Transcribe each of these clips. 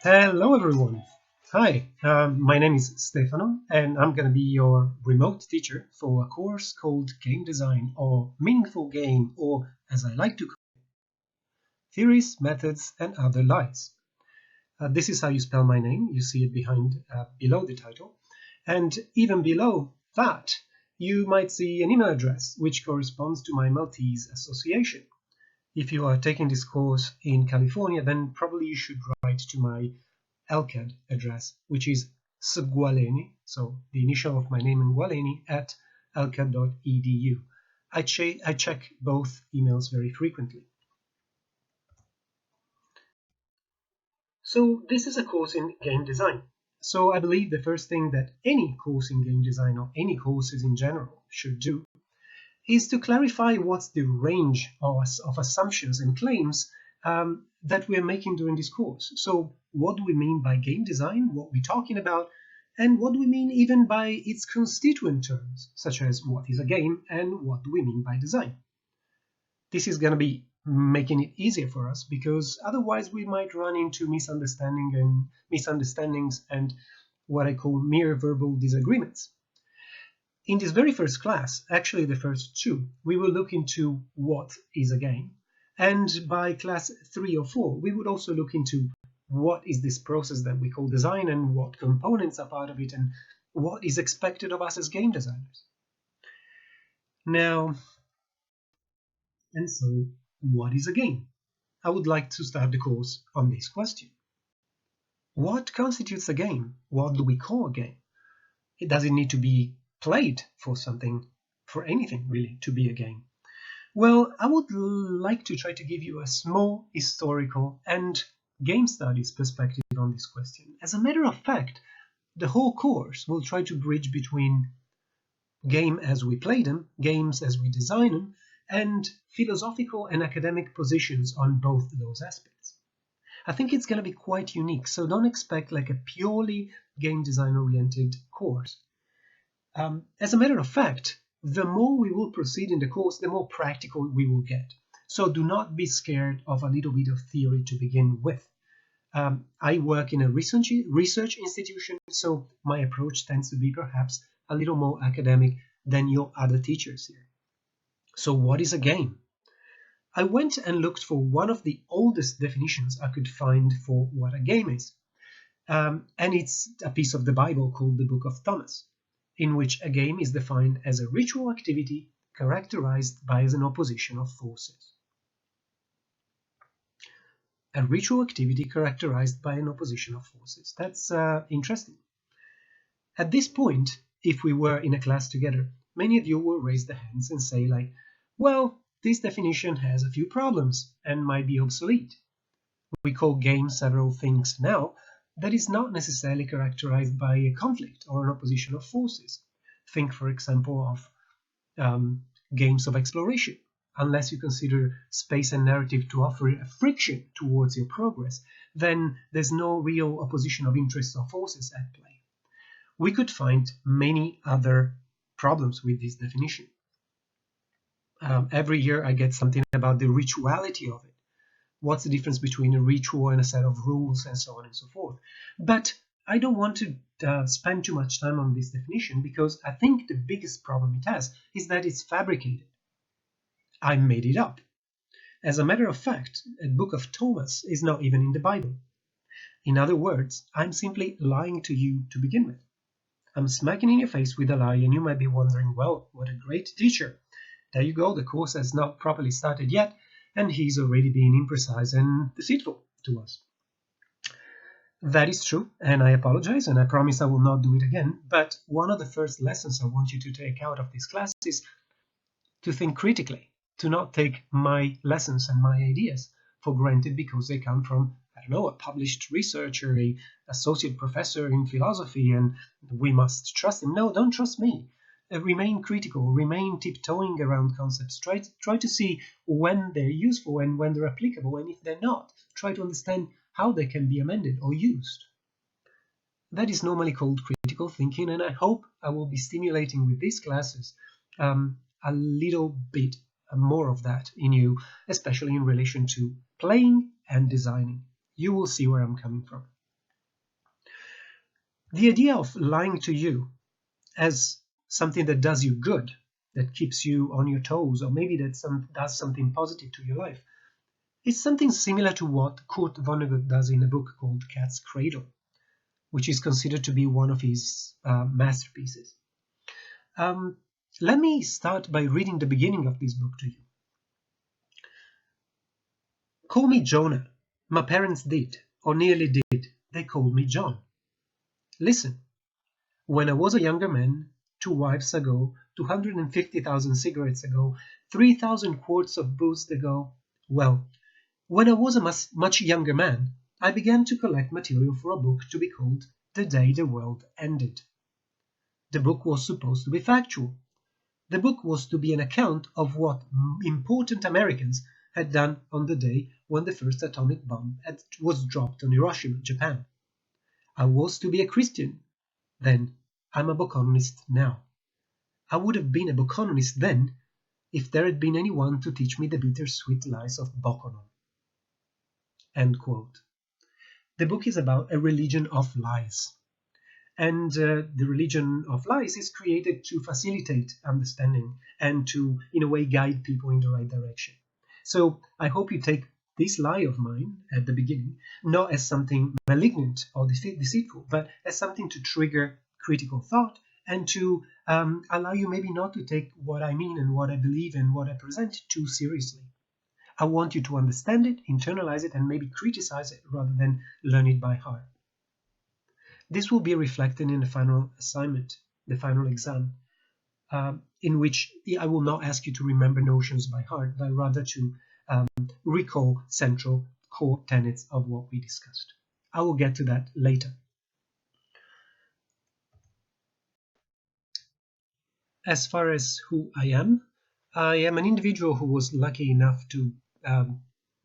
Hello everyone. Hi, my name is Stefano and I'm going to be your remote teacher for a course called Game Design or Meaningful Game, or as I like to call it, Theories, Methods and Other Lies. This is how you spell my name. You see it below the title. And even below that, you might see an email address which corresponds to my Maltese association. If you are taking this course in California, then probably you should write to my LCAD address, which is Gualeni, so the initial of my name in Gualeni, at lcad.edu. I check both emails very frequently. So this is a course in game design. So I believe the first thing that any course in game design, or any courses in general, should do is to clarify what's the range of assumptions and claims that we're making during this course. So what do we mean by game design, what we're talking about, and what do we mean even by its constituent terms, such as what is a game and what do we mean by design. This is going to be making it easier for us, because otherwise we might run into misunderstandings and what I call mere verbal disagreements. In this very first class, actually the first two, we will look into what is a game. And by class 3 or 4, we would also look into what is this process that we call design and what components are part of it and what is expected of us as game designers. Now, and so what is a game? I would like to start the course on this question. What constitutes a game? What do we call a game? Does it need to be played for anything really, to be a game? Well, I would like to try to give you a small historical and game studies perspective on this question. As a matter of fact, the whole course will try to bridge between game as we play them, games as we design them, and philosophical and academic positions on both those aspects. I think it's going to be quite unique, so don't expect like a purely game design oriented course. As a matter of fact, the more we will proceed in the course, the more practical we will get. So do not be scared of a little bit of theory to begin with. I work in a research institution, so my approach tends to be perhaps a little more academic than your other teachers here. So what is a game? I went and looked for one of the oldest definitions I could find for what a game is. And it's a piece of the Bible called the Book of Thomas, in which a game is defined as a ritual activity characterized by an opposition of forces. A ritual activity characterized by an opposition of forces. That's interesting. At this point, if we were in a class together, many of you will raise their hands and say like, well, this definition has a few problems and might be obsolete. We call games several things now that is not necessarily characterized by a conflict or an opposition of forces. Think, for example, of games of exploration. Unless you consider space and narrative to offer a friction towards your progress, then there's no real opposition of interests or forces at play. We could find many other problems with this definition. Every year I get something about the rituality of it. What's the difference between a ritual and a set of rules and so on and so forth. But I don't want to spend too much time on this definition, because I think the biggest problem it has is that it's fabricated. I made it up. As a matter of fact, a Book of Thomas is not even in the Bible. In other words, I'm simply lying to you to begin with. I'm smacking in your face with a lie, and you might be wondering, well, what a great teacher. There you go, the course has not properly started yet, and he's already being imprecise and deceitful to us. That is true, and I apologize, and I promise I will not do it again, but one of the first lessons I want you to take out of this class is to think critically, to not take my lessons and my ideas for granted because they come from, I don't know, a published researcher, an associate professor in philosophy, and we must trust him. No, don't trust me. Remain critical, remain tiptoeing around concepts. Try to see when they're useful and when they're applicable, and if they're not, try to understand how they can be amended or used. That is normally called critical thinking, and I hope I will be stimulating with these classes a little bit more of that in you, especially in relation to playing and designing. You will see where I'm coming from. The idea of lying to you as something that does you good, that keeps you on your toes, or maybe that does something positive to your life, is something similar to what Kurt Vonnegut does in a book called Cat's Cradle, which is considered to be one of his masterpieces. Let me start by reading the beginning of this book to you. Call me Jonah. My parents did, or nearly did. They called me John. Listen. When I was a younger man, 2 wives ago, 250,000 cigarettes ago, 3,000 quarts of booze ago, well, when I was a much younger man, I began to collect material for a book to be called The Day the World Ended. The book was supposed to be factual. The book was to be an account of what important Americans had done on the day when the first atomic bomb was dropped on Hiroshima, Japan. I was to be a Christian. Then I'm a Bokononist now. I would have been a Bokononist then if there had been anyone to teach me the bittersweet lies of Bokonon. End quote. The book is about a religion of lies. And the religion of lies is created to facilitate understanding and to, in a way, guide people in the right direction. So I hope you take this lie of mine at the beginning not as something malignant or deceitful, but as something to trigger critical thought and to allow you maybe not to take what I mean and what I believe and what I present too seriously. I want you to understand it, internalize it, and maybe criticize it rather than learn it by heart. This will be reflected in the final assignment, the final exam, in which I will not ask you to remember notions by heart, but rather to recall central core tenets of what we discussed. I will get to that later. As far as who I am an individual who was lucky enough to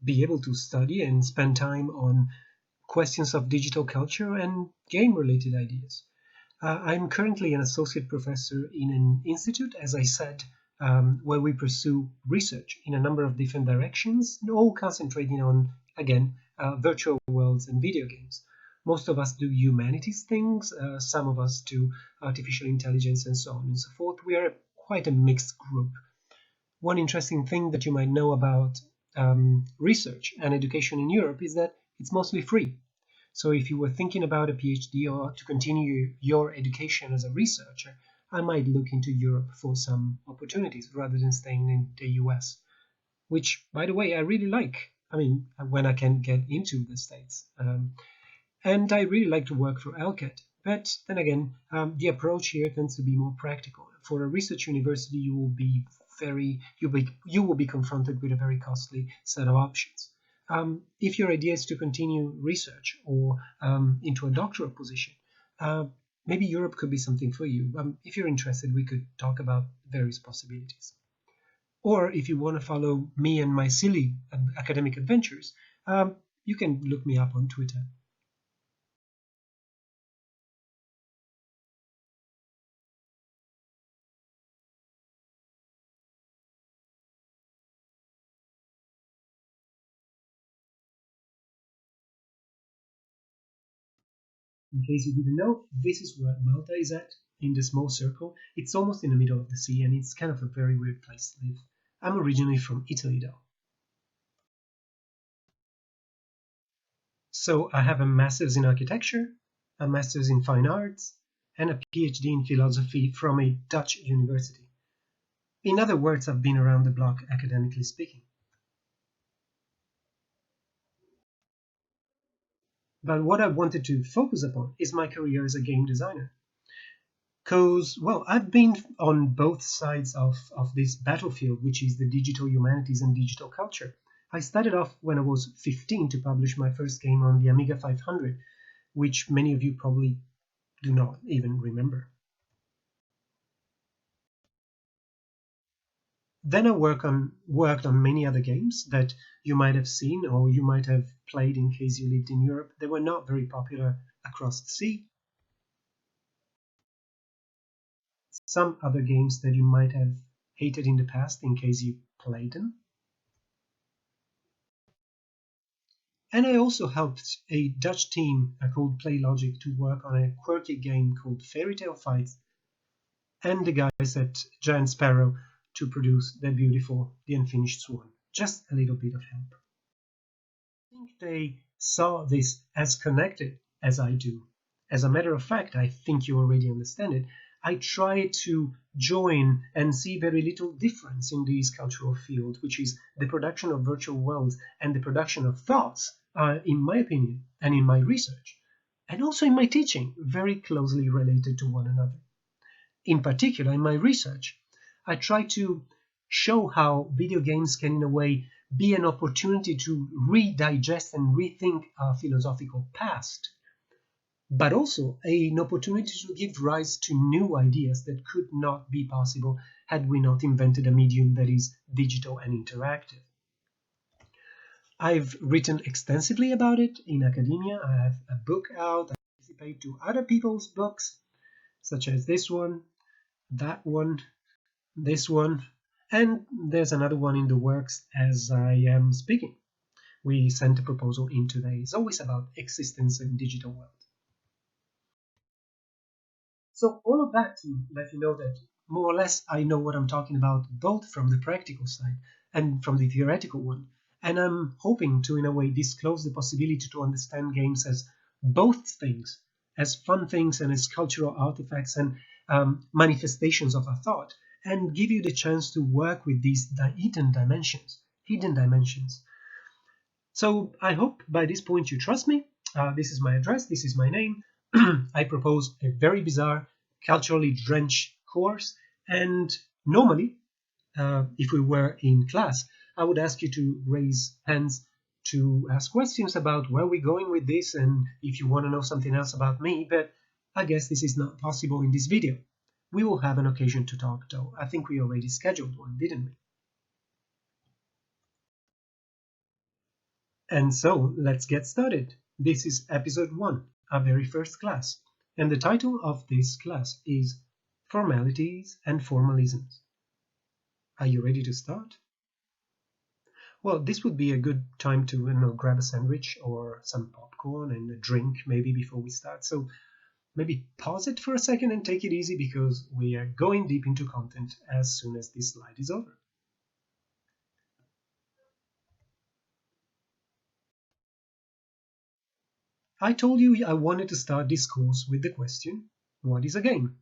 be able to study and spend time on questions of digital culture and game-related ideas. I'm currently an associate professor in an institute, as I said, where we pursue research in a number of different directions, all concentrating on, again, virtual worlds and video games. Most of us do humanities things, some of us do artificial intelligence and so on and so forth. We are quite a mixed group. One interesting thing that you might know about research and education in Europe is that it's mostly free. So if you were thinking about a PhD or to continue your education as a researcher, I might look into Europe for some opportunities rather than staying in the US, which, by the way, I really like. I mean, when I can get into the States. And I really like to work for LCAT. But then again, the approach here tends to be more practical. For a research university, you will be confronted with a very costly set of options. If your idea is to continue research or into a doctoral position, maybe Europe could be something for you. If you're interested, we could talk about various possibilities. Or if you want to follow me and my silly academic adventures, you can look me up on Twitter. In case you didn't know, this is where Malta is at, in the small circle. It's almost in the middle of the sea, and it's kind of a very weird place to live. I'm originally from Italy, though. So I have a master's in architecture, a master's in fine arts, and a PhD in philosophy from a Dutch university. In other words, I've been around the block, academically speaking. But what I wanted to focus upon is my career as a game designer. Because, well, I've been on both sides of this battlefield, which is the digital humanities and digital culture. I started off when I was 15 to publish my first game on the Amiga 500, which many of you probably do not even remember. Then I worked on many other games that you might have seen or you might have played in case you lived in Europe. They were not very popular across the sea. Some other games that you might have hated in the past in case you played them. And I also helped a Dutch team called Play Logic to work on a quirky game called Fairy Tale Fights, and the guys at Giant Sparrow to produce their beautiful The Unfinished Swan. Just a little bit of help. I think they saw this as connected as I do. As a matter of fact, I think you already understand it. I try to join and see very little difference in this cultural field, which is the production of virtual worlds and the production of thoughts, in my opinion, and in my research, and also in my teaching, very closely related to one another. In particular, in my research, I try to show how video games can, in a way, be an opportunity to redigest and rethink our philosophical past, but also an opportunity to give rise to new ideas that could not be possible had we not invented a medium that is digital and interactive. I've written extensively about it in academia. I have a book out. I participate to other people's books, such as this one, that one, this one, and there's another one in the works as I am speaking. We sent a proposal in today. It's always about existence in digital world. So all of that to let you know that more or less I know what I'm talking about, both from the practical side and from the theoretical one. And I'm hoping to, in a way, disclose the possibility to understand games as both things, as fun things and as cultural artifacts and manifestations of our thought, and give you the chance to work with these hidden dimensions. So I hope by this point you trust me. This is my address, this is my name. I propose a very bizarre, culturally drenched course, and normally, if we were in class, I would ask you to raise hands to ask questions about where we're going with this and if you want to know something else about me, but I guess this is not possible in this video. We will have an occasion to talk though. I think we already scheduled one, didn't we? And so let's get started. This is episode 1, our very first class, and the title of this class is Formalities and Formalisms. Are you ready to start? Well, this would be a good time to grab a sandwich or some popcorn and a drink maybe before we start. So maybe pause it for a second and take it easy because we are going deep into content as soon as this slide is over. I told you I wanted to start this course with the question, what is a game?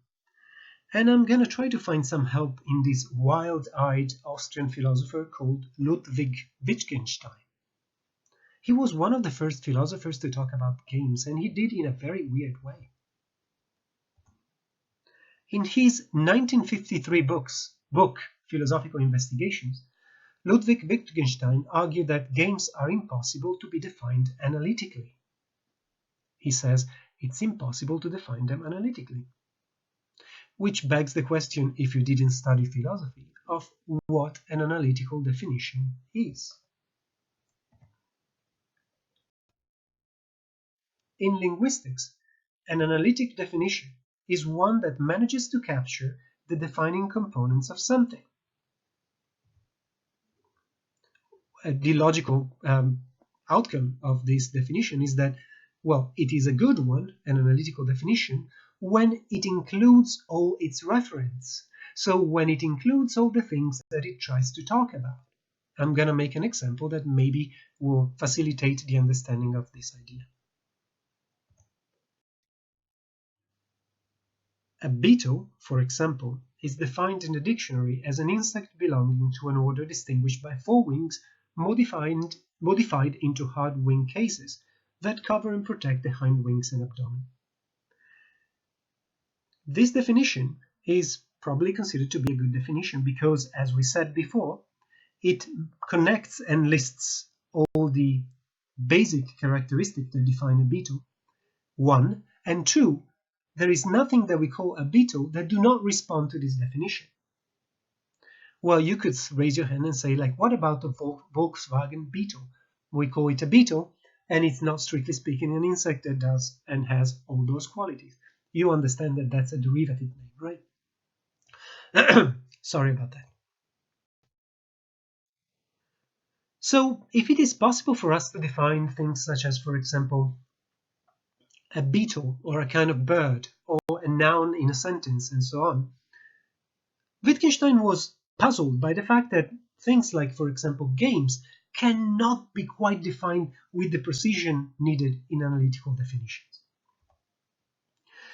And I'm gonna try to find some help in this wild-eyed Austrian philosopher called Ludwig Wittgenstein. He was one of the first philosophers to talk about games, and he did it in a very weird way. In his 1953 book, Philosophical Investigations, Ludwig Wittgenstein argued that games are impossible to be defined analytically. He says it's impossible to define them analytically. Which begs the question, if you didn't study philosophy, of what an analytical definition is. In linguistics, an analytic definition is one that manages to capture the defining components of something. The logical outcome of this definition is that, well, it is a good one, an analytical definition, when it includes all its referents. So when it includes all the things that it tries to talk about. I'm going to make an example that maybe will facilitate the understanding of this idea. A beetle, for example, is defined in the dictionary as an insect belonging to an order distinguished by 4 wings modified into hard wing cases that cover and protect the hind wings and abdomen. This definition is probably considered to be a good definition because, as we said before, it connects and lists all the basic characteristics that define a beetle, 1, and 2, there is nothing that we call a beetle that do not respond to this definition. Well, you could raise your hand and say, like, what about the Volkswagen Beetle? We call it a beetle, and it's not strictly speaking an insect that does and has all those qualities. You understand that that's a derivative name, right? Sorry about that. So if it is possible for us to define things such as, for example, a beetle or a kind of bird or a noun in a sentence and so on, Wittgenstein was puzzled by the fact that things like, for example, games cannot be quite defined with the precision needed in analytical definitions.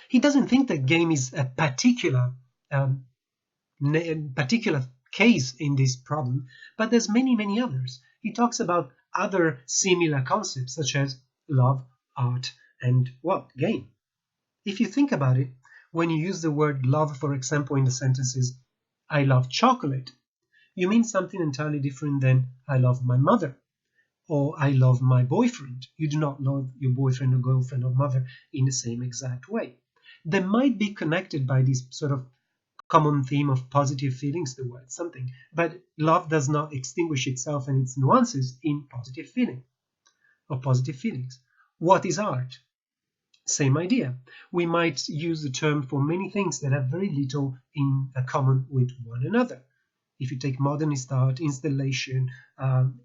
He doesn't think that game is a um, particular case in this problem, but there's many others. He talks about other similar concepts such as love, art, and, well, game. If you think about it, when you use the word love, for example, in the sentences, I love chocolate, you mean something entirely different than I love my mother or I love my boyfriend. You do not love your boyfriend or girlfriend or mother in the same exact way. They might be connected by this sort of common theme of positive feelings towards something, but love does not extinguish itself and its nuances in positive feeling or positive feelings. What is art? Same idea. We might use the term for many things that have very little in common with one another. If you take modernist art, installation,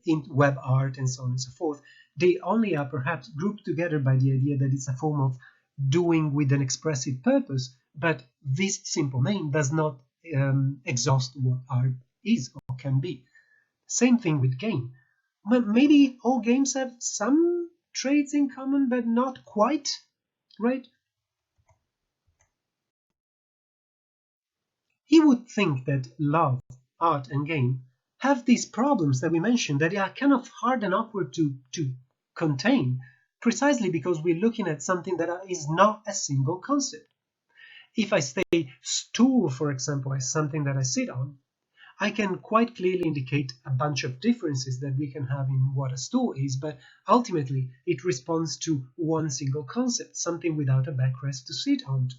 in web art, and so on and so forth, they only are perhaps grouped together by the idea that it's a form of doing with an expressive purpose, but this simple name does not exhaust what art is or can be. Same thing with game. Maybe all games have some traits in common, but not quite, right? He would think that love, art, and game have these problems that we mentioned that are kind of hard and awkward to contain, precisely because we're looking at something that is not a single concept. If I say stool, for example, as something that I sit on, I can quite clearly indicate a bunch of differences that we can have in what a stool is, but ultimately it responds to one single concept, something without a backrest to sit onto.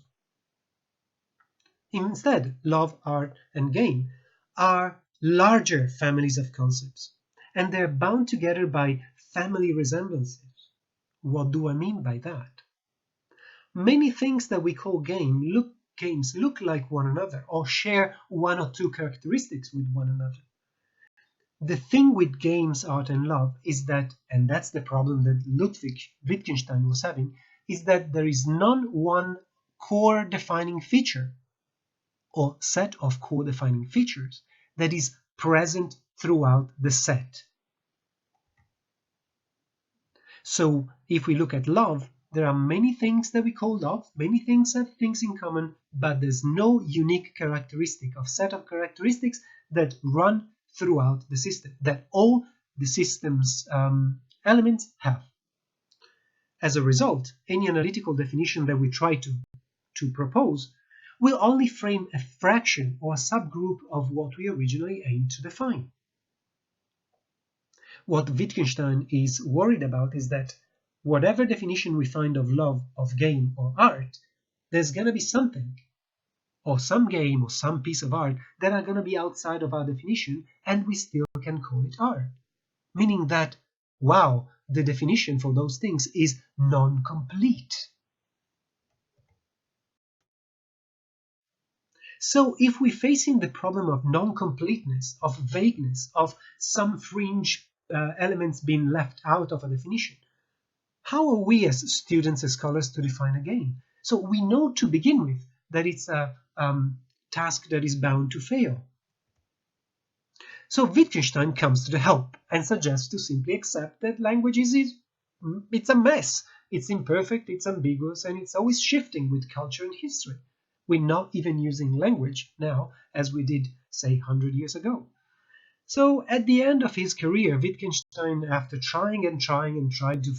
Instead, love, art, and game are larger families of concepts, and they're bound together by family resemblances. What do I mean by that? Many things that we call games look like one another or share one or two characteristics with one another. The thing with games, art, and love is that, and that's the problem that Ludwig Wittgenstein was having, is that there is none one core defining feature or set of core defining features that is present throughout the set. So if we look at love, there are many things that we call love, many things have things in common, but there's no unique characteristic of set of characteristics that run throughout the system, that all the system's elements have. As a result, any analytical definition that we try to propose will only frame a fraction or a subgroup of what we originally aimed to define. What Wittgenstein is worried about is that whatever definition we find of love, of game, or art, there's going to be something, or some game, or some piece of art that are going to be outside of our definition, and we still can call it art. Meaning that, wow, the definition for those things is non-complete. So if we're facing the problem of non-completeness, of vagueness, of some fringe elements being left out of a definition, how are we as students, as scholars, to define a game? So we know to begin with that it's a task that is bound to fail. So Wittgenstein comes to the help and suggests to simply accept that language it's a mess. It's imperfect, it's ambiguous, and it's always shifting with culture and history. We're not even using language now as we did, say, 100 years ago. So at the end of his career, Wittgenstein, after trying and trying and trying to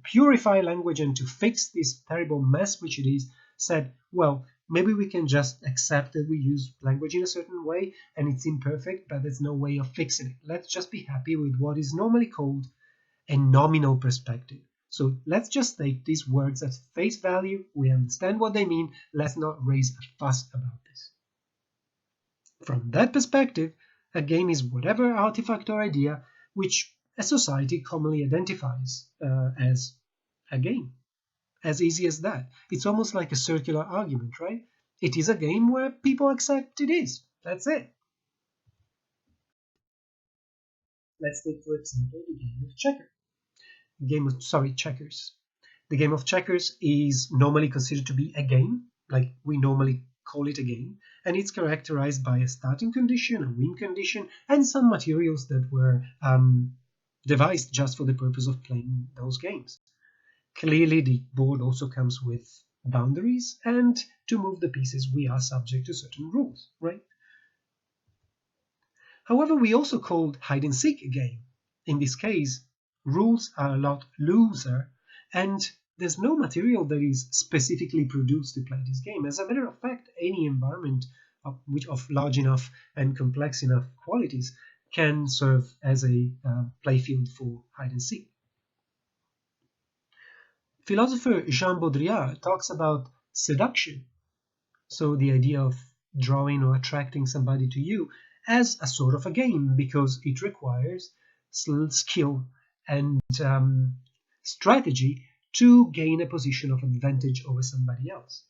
purify language and to fix this terrible mess which it is, said, well, maybe we can just accept that we use language in a certain way and it's imperfect, but there's no way of fixing it. Let's just be happy with what is normally called a nominal perspective. So let's just take these words at face value. We understand what they mean. Let's not raise a fuss about this. From that perspective, a game is whatever artifact or idea which a society commonly identifies as a game. As easy as that. It's almost like a circular argument, right? It is a game where people accept it is. That's it. Let's take, for example, the game of checkers. The game of checkers is normally considered to be a game, like we normally call it a game, and it's characterized by a starting condition, a win condition, and some materials that were devised just for the purpose of playing those games. Clearly, the board also comes with boundaries, and to move the pieces, we are subject to certain rules, right? However, we also called hide and seek a game. In this case, rules are a lot looser, and there's no material that is specifically produced to play this game. As a matter of fact, any environment of large enough and complex enough qualities can serve as a playfield for hide and seek. Philosopher Jean Baudrillard talks about seduction, so the idea of drawing or attracting somebody to you, as a sort of a game because it requires skill and strategy to gain a position of advantage over somebody else.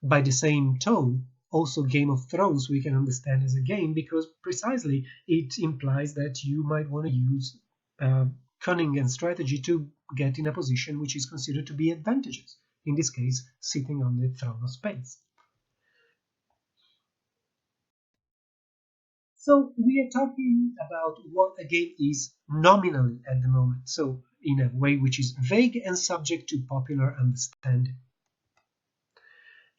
By the same tone, also Game of Thrones we can understand as a game because precisely it implies that you might want to use cunning and strategy to get in a position which is considered to be advantageous, in this case sitting on the throne of space. So we are talking about what a game is nominally at the moment, so in a way which is vague and subject to popular understanding.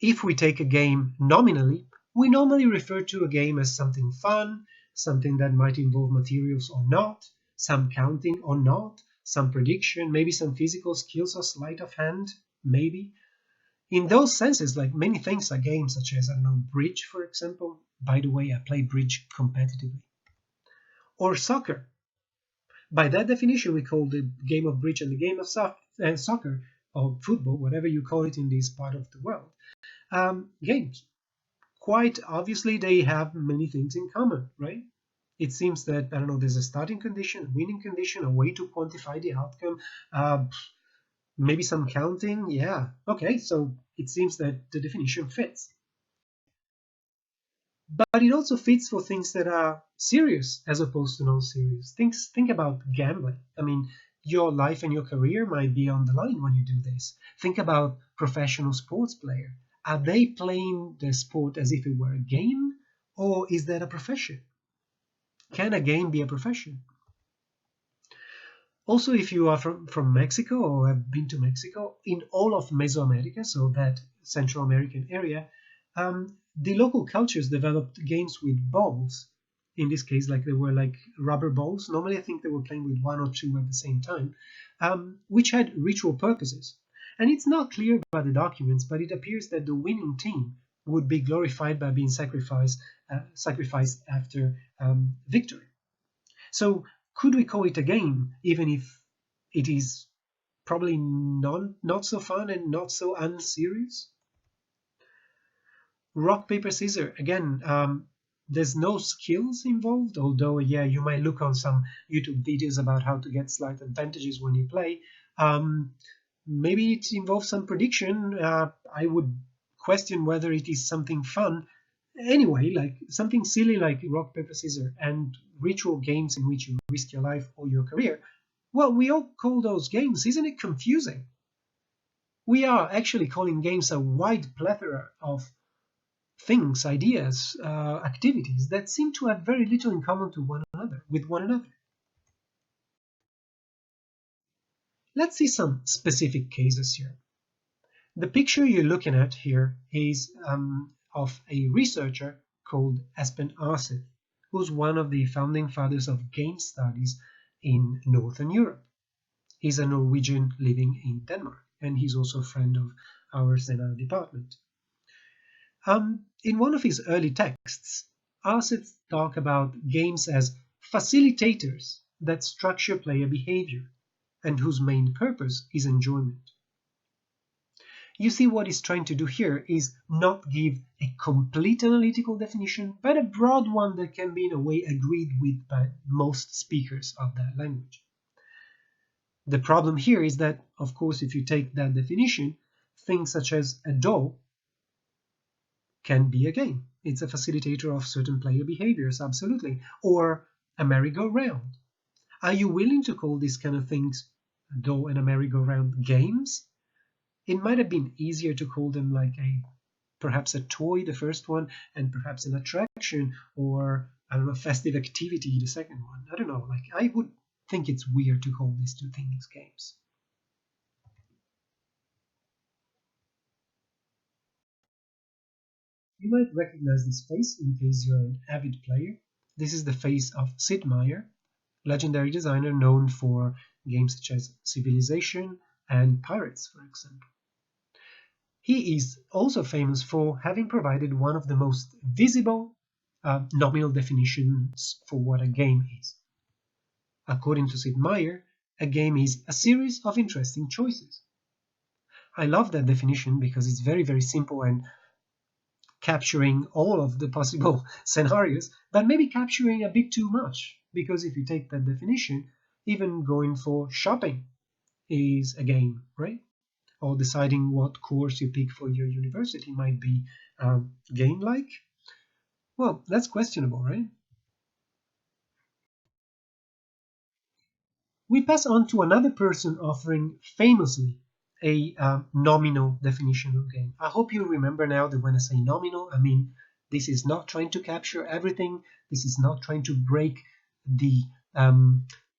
If we take a game nominally, we normally refer to a game as something fun, something that might involve materials or not, some counting or not, some prediction, maybe some physical skills or sleight of hand, maybe. In those senses, like many things are games, such as, I don't know, bridge, for example. By the way, I play bridge competitively. Or soccer. By that definition, we call the game of bridge and the game of soccer, or football, whatever you call it in this part of the world, games. Quite obviously, they have many things in common, right? It seems that, I don't know, there's a starting condition, a winning condition, a way to quantify the outcome, maybe some counting. Yeah, okay, so it seems that the definition fits. But it also fits for things that are serious as opposed to non-serious. Think about gambling. I mean, your life and your career might be on the line when you do this. Think about professional sports player. Are they playing the sport as if it were a game, or is that a profession? Can a game be a profession? Also, if you are from Mexico or have been to Mexico, in all of Mesoamerica, so that Central American area, the local cultures developed games with balls. In this case, like they were like rubber balls. Normally, I think they were playing with one or two at the same time, which had ritual purposes. And it's not clear by the documents, but it appears that the winning team would be glorified by being sacrificed after victory. So could we call it a game, even if it is probably not so fun and not so unserious? Rock, paper, scissors. Again, there's no skills involved, although, yeah, you might look on some YouTube videos about how to get slight advantages when you play. Maybe it involves some prediction. I would question whether it is something fun. Anyway, like something silly like rock, paper, scissors and ritual games in which you risk your life or your career. Well, we all call those games. Isn't it confusing? We are actually calling games a wide plethora of things, ideas, activities that seem to have very little in common with one another. Let's see some specific cases here. The picture you're looking at here is of a researcher called Espen Aarseth, who's one of the founding fathers of game studies in Northern Europe. He's a Norwegian living in Denmark, and he's also a friend of ours in our department. In one of his early texts, Aarseth talks about games as facilitators that structure player behavior, and whose main purpose is enjoyment. You see, what he's trying to do here is not give a complete analytical definition, but a broad one that can be in a way agreed with by most speakers of that language. The problem here is that, of course, if you take that definition, things such as a doll can be a game. It's a facilitator of certain player behaviors, absolutely. Or a merry-go-round. Are you willing to call these kind of things, a doll and a merry-go-round, games? It might have been easier to call them like perhaps a toy, the first one, and perhaps an attraction, or I don't know, festive activity, the second one. I don't know, like I would think it's weird to call these two things games. You might recognize this face in case you're an avid player. This is the face of Sid Meier, legendary designer known for games such as Civilization and Pirates, for example. He is also famous for having provided one of the most visible nominal definitions for what a game is. According to Sid Meier, a game is a series of interesting choices. I love that definition because it's very, very simple and capturing all of the possible scenarios, but maybe capturing a bit too much. Because if you take that definition, even going for shopping is a game, right? Or deciding what course you pick for your university might be game-like. Well, that's questionable, right? We pass on to another person offering famously a nominal definition of game. I hope you remember now that when I say nominal, I mean this is not trying to capture everything. This is not trying to break the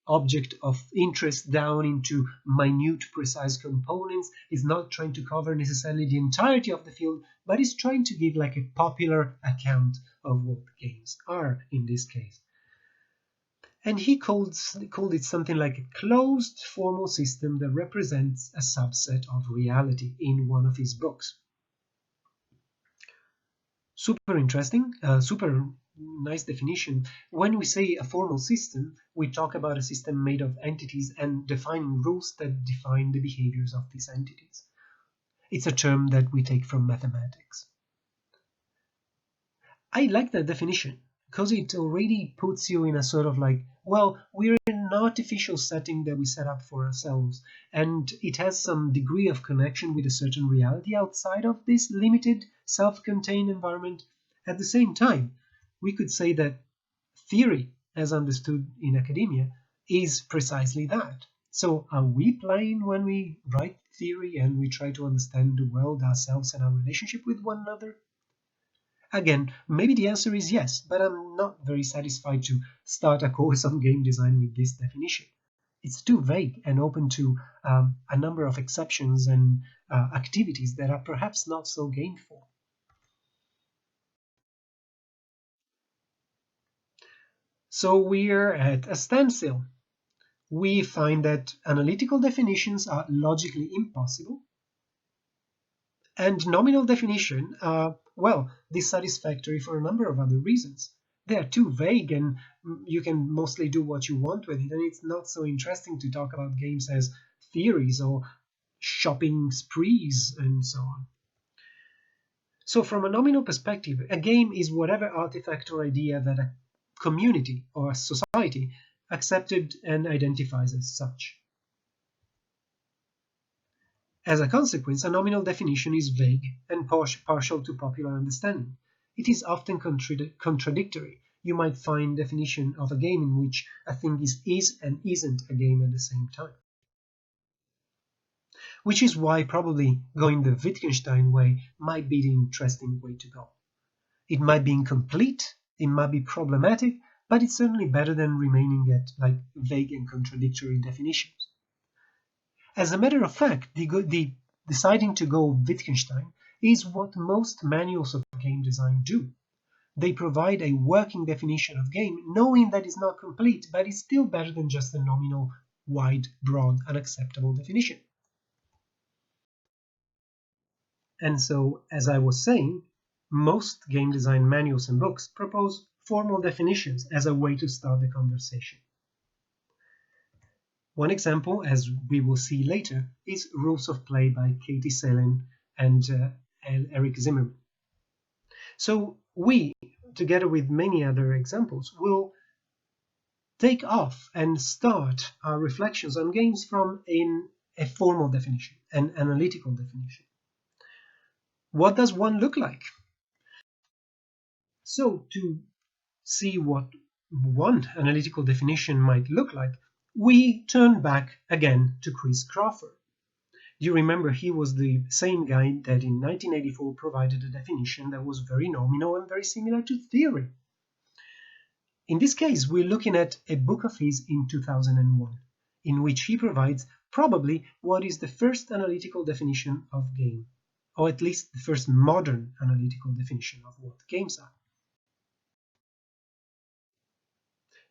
object of interest down into minute, precise components. It's not trying to cover necessarily the entirety of the field, but it's trying to give like a popular account of what games are in this case. And he called it something like a closed formal system that represents a subset of reality in one of his books. Super interesting, super nice definition. When we say a formal system, we talk about a system made of entities and defining rules that define the behaviors of these entities. It's a term that we take from mathematics. I like that definition because it already puts you in a sort of like, well, we're in an artificial setting that we set up for ourselves, and it has some degree of connection with a certain reality outside of this limited, self-contained environment. At the same time, we could say that theory, as understood in academia, is precisely that. So are we playing when we write theory and we try to understand the world, ourselves, and our relationship with one another? Again, maybe the answer is yes, but I'm not very satisfied to start a course on game design with this definition. It's too vague and open to a number of exceptions and activities that are perhaps not so gameful. So we're at a standstill. We find that analytical definitions are logically impossible, and nominal definition are, well, dissatisfactory for a number of other reasons. They are too vague and you can mostly do what you want with it, and it's not so interesting to talk about games as theories or shopping sprees and so on. So from a nominal perspective, a game is whatever artifact or idea that a community or a society accepted and identifies as such. As a consequence, a nominal definition is vague and partial to popular understanding. It is often contradictory. You might find definition of a game in which a thing is and isn't a game at the same time. Which is why probably going the Wittgenstein way might be the interesting way to go. It might be incomplete, it might be problematic, but it's certainly better than remaining at like vague and contradictory definitions. As a matter of fact, the deciding to go Wittgenstein is what most manuals of game design do. They provide a working definition of game, knowing that it's not complete, but it's still better than just a nominal, wide, broad, unacceptable definition. And so, as I was saying, most game design manuals and books propose formal definitions as a way to start the conversation. One example, as we will see later, is Rules of Play by Katie Salen and Eric Zimmerman. So we, together with many other examples, will take off and start our reflections on games from a formal definition, an analytical definition. What does one look like? So to see what one analytical definition might look like, We turn back again to Chris Crawford. You remember he was the same guy that in 1984 provided a definition that was very nominal and very similar to theory. In this case, we're looking at a book of his in 2001, in which he provides probably what is the first analytical definition of game, or at least the first modern analytical definition of what games are.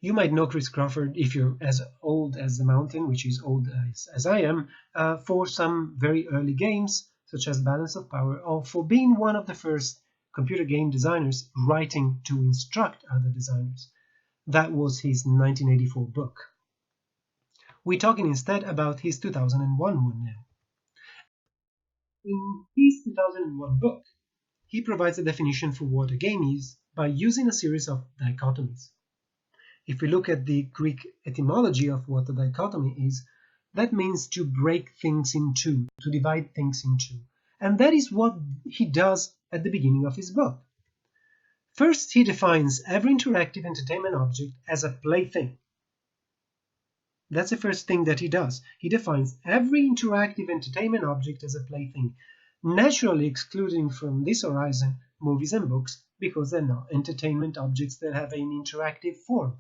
You might know Chris Crawford if you're as old as the mountain, which is old as I am, for some very early games, such as Balance of Power, or for being one of the first computer game designers writing to instruct other designers. That was his 1984 book. We're talking instead about his 2001 one now. In his 2001 book, he provides a definition for what a game is by using a series of dichotomies. If we look at the Greek etymology of what a dichotomy is, that means to break things in two, to divide things in two. And that is what he does at the beginning of his book. First, he defines every interactive entertainment object as a plaything. That's the first thing that he does. He defines every interactive entertainment object as a plaything, naturally excluding from this horizon movies and books because they're not entertainment objects that have an interactive form.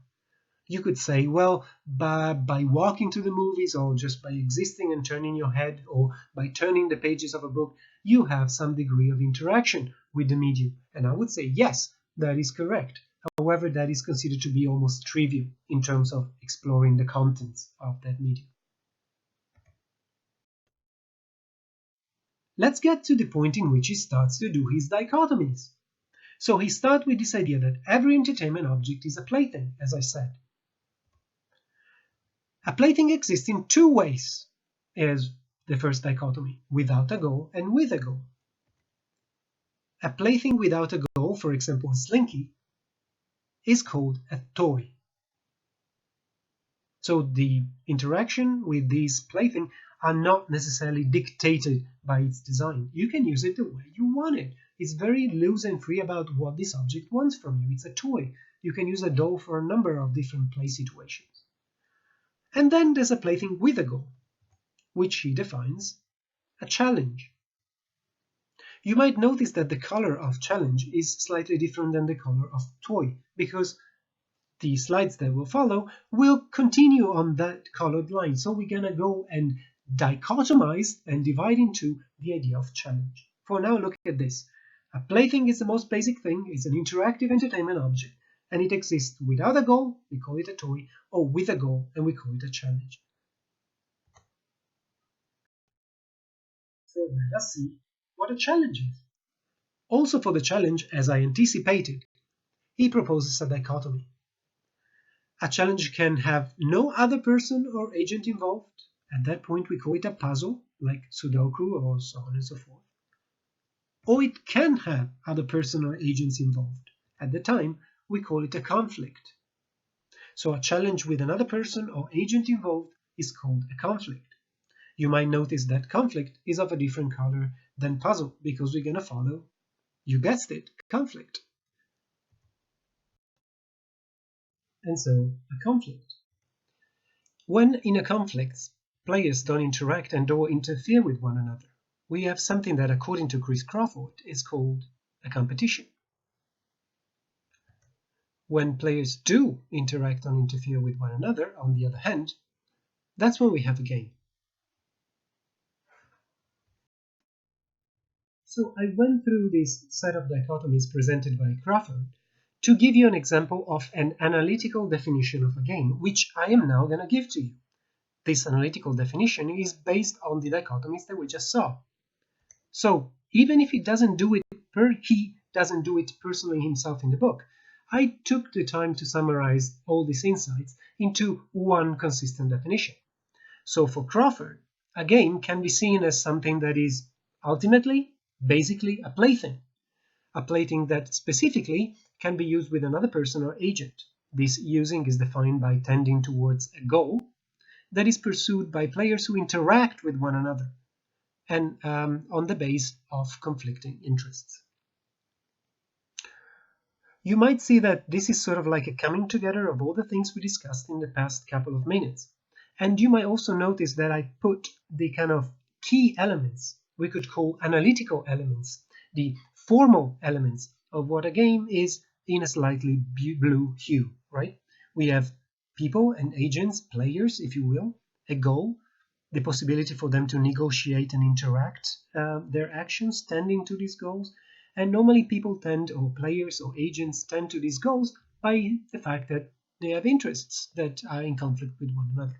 You could say, well, by walking to the movies or just by existing and turning your head or by turning the pages of a book, you have some degree of interaction with the medium. And I would say, yes, that is correct. However, that is considered to be almost trivial in terms of exploring the contents of that medium. Let's get to the point in which he starts to do his dichotomies. So he starts with this idea that every entertainment object is a plaything, as I said. A plaything exists in two ways, is the first dichotomy, without a goal and with a goal. A plaything without a goal, for example a slinky, is called a toy. So the interaction with this plaything are not necessarily dictated by its design. You can use it the way you want it. It's very loose and free about what this object wants from you. It's a toy. You can use a doll for a number of different play situations. And then there's a plaything with a goal, which he defines a challenge. You might notice that the color of challenge is slightly different than the color of toy, because the slides that will follow will continue on that colored line. So we're going to go and dichotomize and divide into the idea of challenge. For now, look at this. A plaything is the most basic thing. It's an interactive entertainment object, and it exists without a goal, we call it a toy, or with a goal, and we call it a challenge. So let us see what a challenge is. Also for the challenge, as I anticipated, he proposes a dichotomy. A challenge can have no other person or agent involved. At that point we call it a puzzle, like Sudoku or so on and so forth. Or it can have other person or agents involved. At the time we call it a conflict. So a challenge with another person or agent involved is called a conflict. You might notice that conflict is of a different color than puzzle because we're going to follow, you guessed it, conflict. And so, a conflict. When in a conflict, players don't interact and don't interfere with one another, we have something that, according to Chris Crawford, is called a competition. When players do interact and interfere with one another, on the other hand, that's when we have a game. So I went through this set of dichotomies presented by Crawford to give you an example of an analytical definition of a game, which I am now going to give to you. This analytical definition is based on the dichotomies that we just saw. So even if he doesn't do it personally himself in the book, I took the time to summarize all these insights into one consistent definition. So for Crawford, a game can be seen as something that is ultimately, basically, a plaything that specifically can be used with another person or agent. This using is defined by tending towards a goal that is pursued by players who interact with one another and on the base of conflicting interests. You might see that this is sort of like a coming together of all the things we discussed in the past couple of minutes. And you might also notice that I put the kind of key elements, we could call analytical elements, the formal elements of what a game is, in a slightly blue hue, right? We have people and agents, players, if you will, a goal, the possibility for them to negotiate and interact their actions tending to these goals. And normally people tend, or players or agents tend to these goals by the fact that they have interests that are in conflict with one another.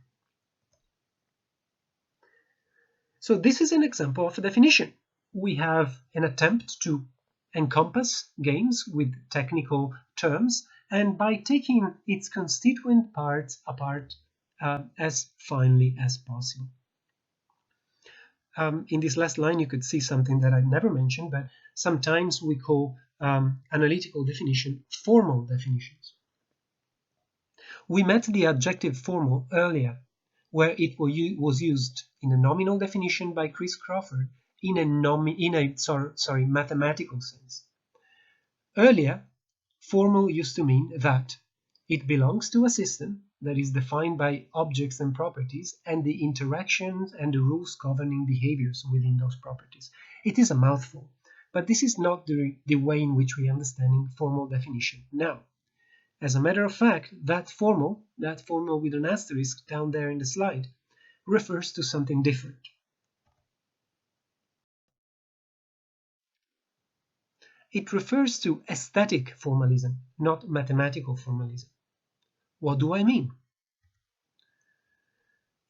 So this is an example of a definition. We have an attempt to encompass games with technical terms, and by taking its constituent parts apart as finely as possible. In this last line, you could see something that I never mentioned, but sometimes we call analytical definition formal definitions. We met the adjective formal earlier, where it was used in a nominal definition by Chris Crawford in a mathematical sense. Earlier, formal used to mean that it belongs to a system that is defined by objects and properties and the interactions and the rules governing behaviors within those properties. It is a mouthful, but this is not the way in which we understand formal definition now. As a matter of fact, that formal with an asterisk down there in the slide, refers to something different. It refers to aesthetic formalism, not mathematical formalism. What do I mean?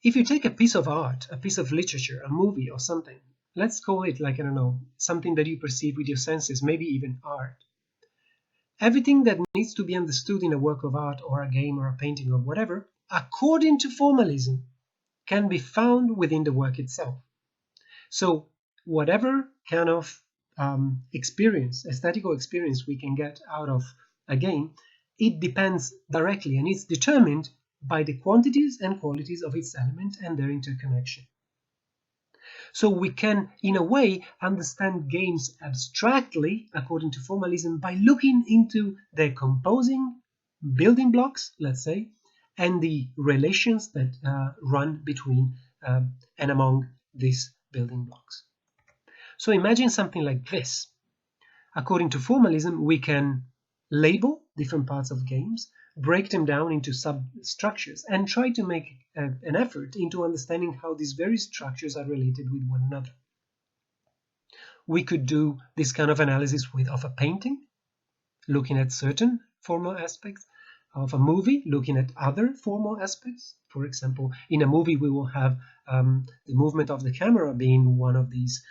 If you take a piece of art, a piece of literature, a movie or something, let's call it like, I don't know, something that you perceive with your senses, maybe even art. Everything that needs to be understood in a work of art or a game or a painting or whatever, according to formalism, can be found within the work itself. So whatever kind of experience, aesthetical experience we can get out of a game, it depends directly and it's determined by the quantities and qualities of its element and their interconnection. So we can, in a way, understand games abstractly, according to formalism, by looking into their composing building blocks, let's say, and the relations that run between and among these building blocks. So imagine something like this. According to formalism, we can label different parts of games, break them down into substructures, and try to make an effort into understanding how these various structures are related with one another. We could do this kind of analysis of a painting, looking at certain formal aspects, of a movie, looking at other formal aspects. For example, in a movie we will have the movement of the camera being one of these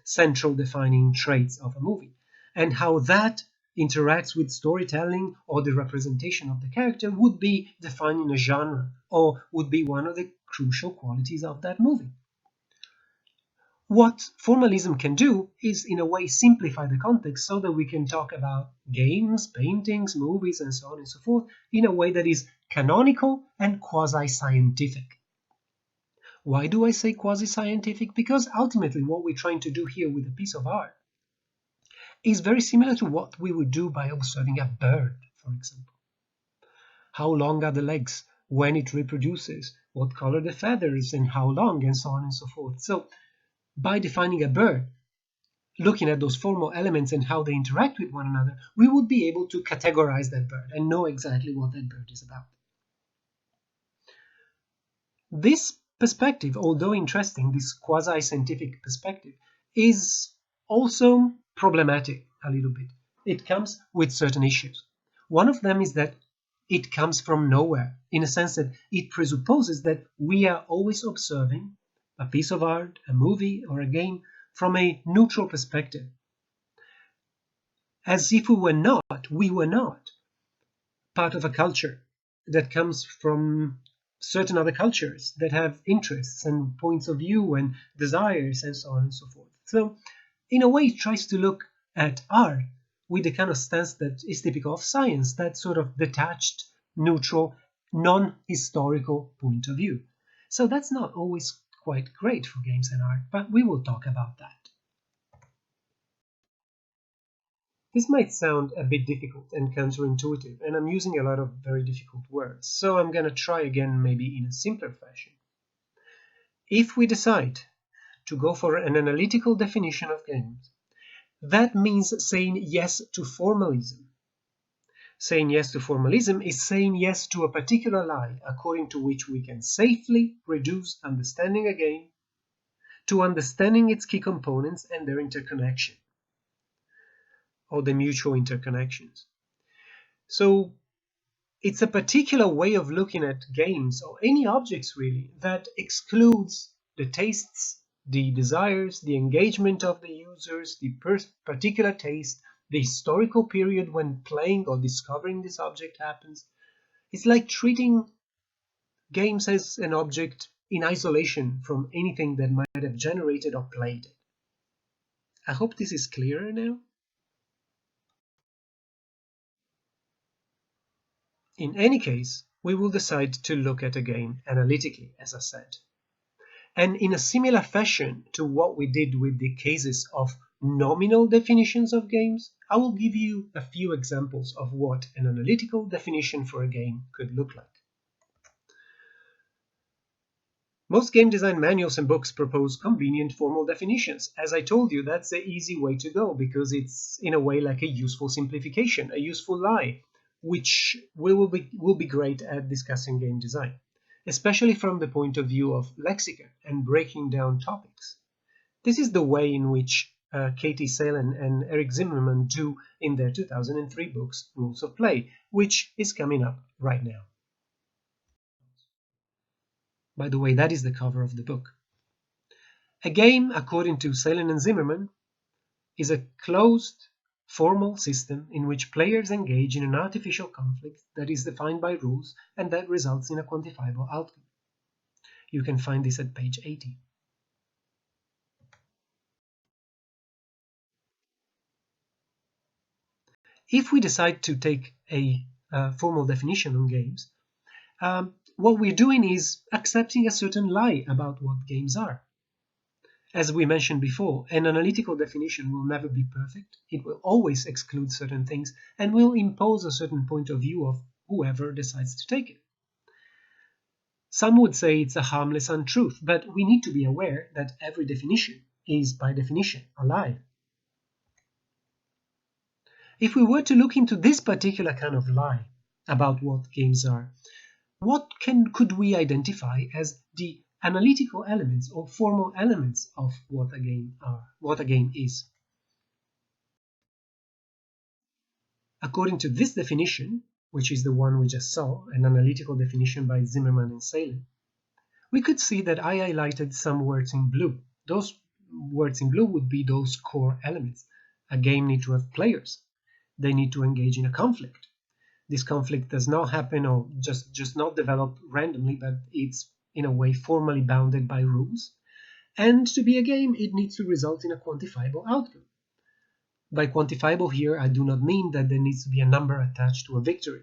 central defining traits of a movie, and how that interacts with storytelling or the representation of the character would be defining a genre or would be one of the crucial qualities of that movie. What formalism can do is, in a way, simplify the context so that we can talk about games, paintings, movies, and so on and so forth in a way that is canonical and quasi-scientific. Why do I say quasi-scientific? Because ultimately what we're trying to do here with a piece of art is very similar to what we would do by observing a bird, for example. How long are the legs when it reproduces? What color the feathers and how long, and so on and so forth. So by defining a bird, looking at those formal elements and how they interact with one another, we would be able to categorize that bird and know exactly what that bird is about. This perspective, although interesting, this quasi-scientific perspective, is also problematic a little bit. It comes with certain issues. One of them is that it comes from nowhere, in a sense that it presupposes that we are always observing a piece of art, a movie, or a game from a neutral perspective. As if we were not part of a culture that comes from certain other cultures that have interests and points of view and desires and so on and so forth. So in a way it tries to look at art with the kind of stance that is typical of science, that sort of detached, neutral, non-historical point of view. So that's not always quite great for games and art, but we will talk about that. This might sound a bit difficult and counterintuitive, and I'm using a lot of very difficult words, so I'm going to try again maybe in a simpler fashion. If we decide to go for an analytical definition of games, that means saying yes to formalism. Saying yes to formalism is saying yes to a particular lie according to which we can safely reduce understanding a game to understanding its key components and their interconnection, or the mutual interconnections. So it's a particular way of looking at games, or any objects really, that excludes the tastes, the desires, the engagement of the users, the particular taste, the historical period when playing or discovering this object happens. It's like treating games as an object in isolation from anything that might have generated or played it. I hope this is clearer now. In any case, we will decide to look at a game analytically, as I said. And in a similar fashion to what we did with the cases of nominal definitions of games, I will give you a few examples of what an analytical definition for a game could look like. Most game design manuals and books propose convenient formal definitions. As I told you, that's the easy way to go because it's in a way like a useful simplification, a useful lie, which will be great at discussing game design, especially from the point of view of lexicon and breaking down topics. This is the way in which Katie Salen and Eric Zimmerman do in their 2003 books Rules of Play, which is coming up right now. By the way, that is the cover of the book. A game, according to Salen and Zimmerman, is a closed, formal system in which players engage in an artificial conflict that is defined by rules and that results in a quantifiable outcome. You can find this at page 80. If we decide to take a formal definition on games, what we're doing is accepting a certain lie about what games are. As we mentioned before, an analytical definition will never be perfect. It will always exclude certain things and will impose a certain point of view of whoever decides to take it. Some would say it's a harmless untruth, but we need to be aware that every definition is, by definition, a lie. If we were to look into this particular kind of lie about what games are, what could we identify as the analytical elements or formal elements of what a game is? According to this definition, which is the one we just saw, an analytical definition by Zimmerman and Salen, we could see that I highlighted some words in blue. Those words in blue would be those core elements. A game needs to have players. They need to engage in a conflict. This conflict does not happen or just not develop randomly, but it's in a way formally bounded by rules. And to be a game, it needs to result in a quantifiable outcome. By quantifiable here, I do not mean that there needs to be a number attached to a victory,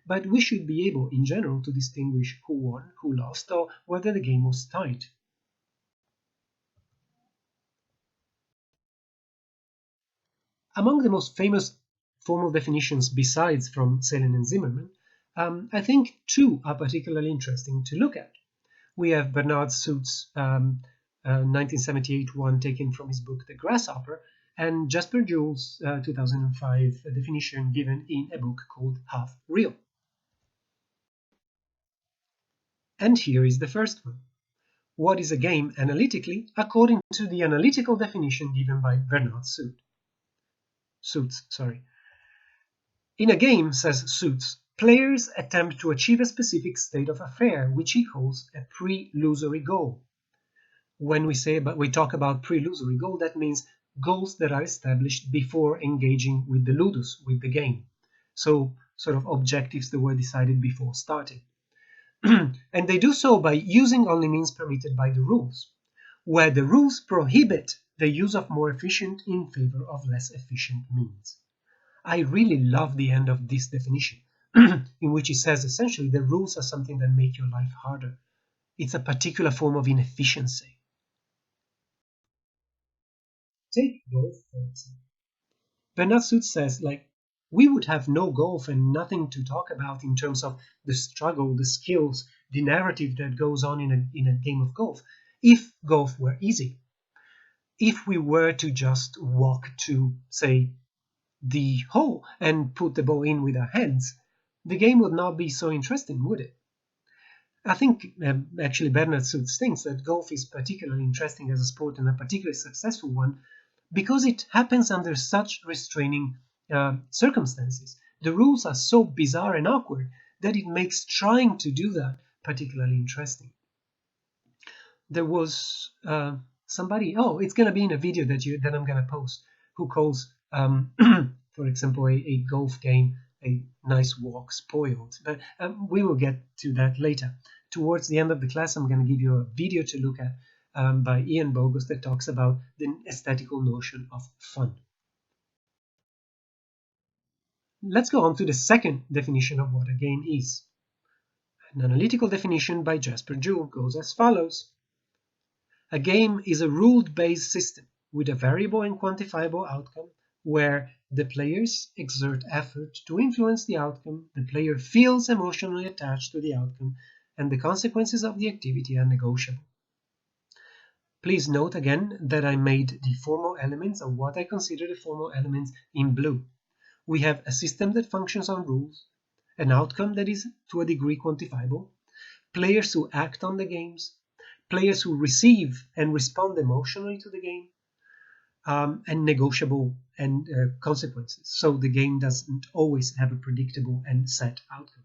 but we should be able, in general, to distinguish who won, who lost, or whether the game was tied. Among the most famous formal definitions besides from Salen and Zimmerman, I think two are particularly interesting to look at. We have Bernard Suit's 1978 one taken from his book The Grasshopper, and Jasper Jules' 2005 definition given in a book called Half Real. And here is the first one. What is a game analytically according to the analytical definition given by Bernard Suits. In a game, says Suits, players attempt to achieve a specific state of affair, which he calls a pre-illusory goal. When we talk about pre-illusory goal, that means goals that are established before engaging with the ludus, with the game. So sort of objectives that were decided before starting. And they do so by using only means permitted by the rules, where the rules prohibit the use of more efficient in favor of less efficient means. I really love the end of this definition, in which it says essentially the rules are something that make your life harder. It's a particular form of inefficiency. Take golf, for example. Bernard Suits says, we would have no golf and nothing to talk about in terms of the struggle, the skills, the narrative that goes on in a game of golf if golf were easy. If we were to just walk to, say, the hole and put the ball in with our hands, the game would not be so interesting, would it? I think actually Bernard Suits thinks that golf is particularly interesting as a sport and a particularly successful one because it happens under such restraining circumstances. The rules are so bizarre and awkward that it makes trying to do that particularly interesting. There was somebody, oh, it's going to be in a video that I'm going to post, who calls, for example, a golf game a nice walk spoiled. But we will get to that later. Towards the end of the class, I'm going to give you a video to look at by Ian Bogus that talks about the aesthetical notion of fun. Let's go on to the second definition of what a game is. An analytical definition by Jasper Jewell goes as follows. A game is a rule-based system with a variable and quantifiable outcome where the players exert effort to influence the outcome, the player feels emotionally attached to the outcome, and the consequences of the activity are negotiable. Please note again that I made the formal elements of what I consider the formal elements in blue. We have a system that functions on rules, an outcome that is to a degree quantifiable, players who act on the games, players who receive and respond emotionally to the game, and negotiable and consequences. So the game doesn't always have a predictable and set outcome.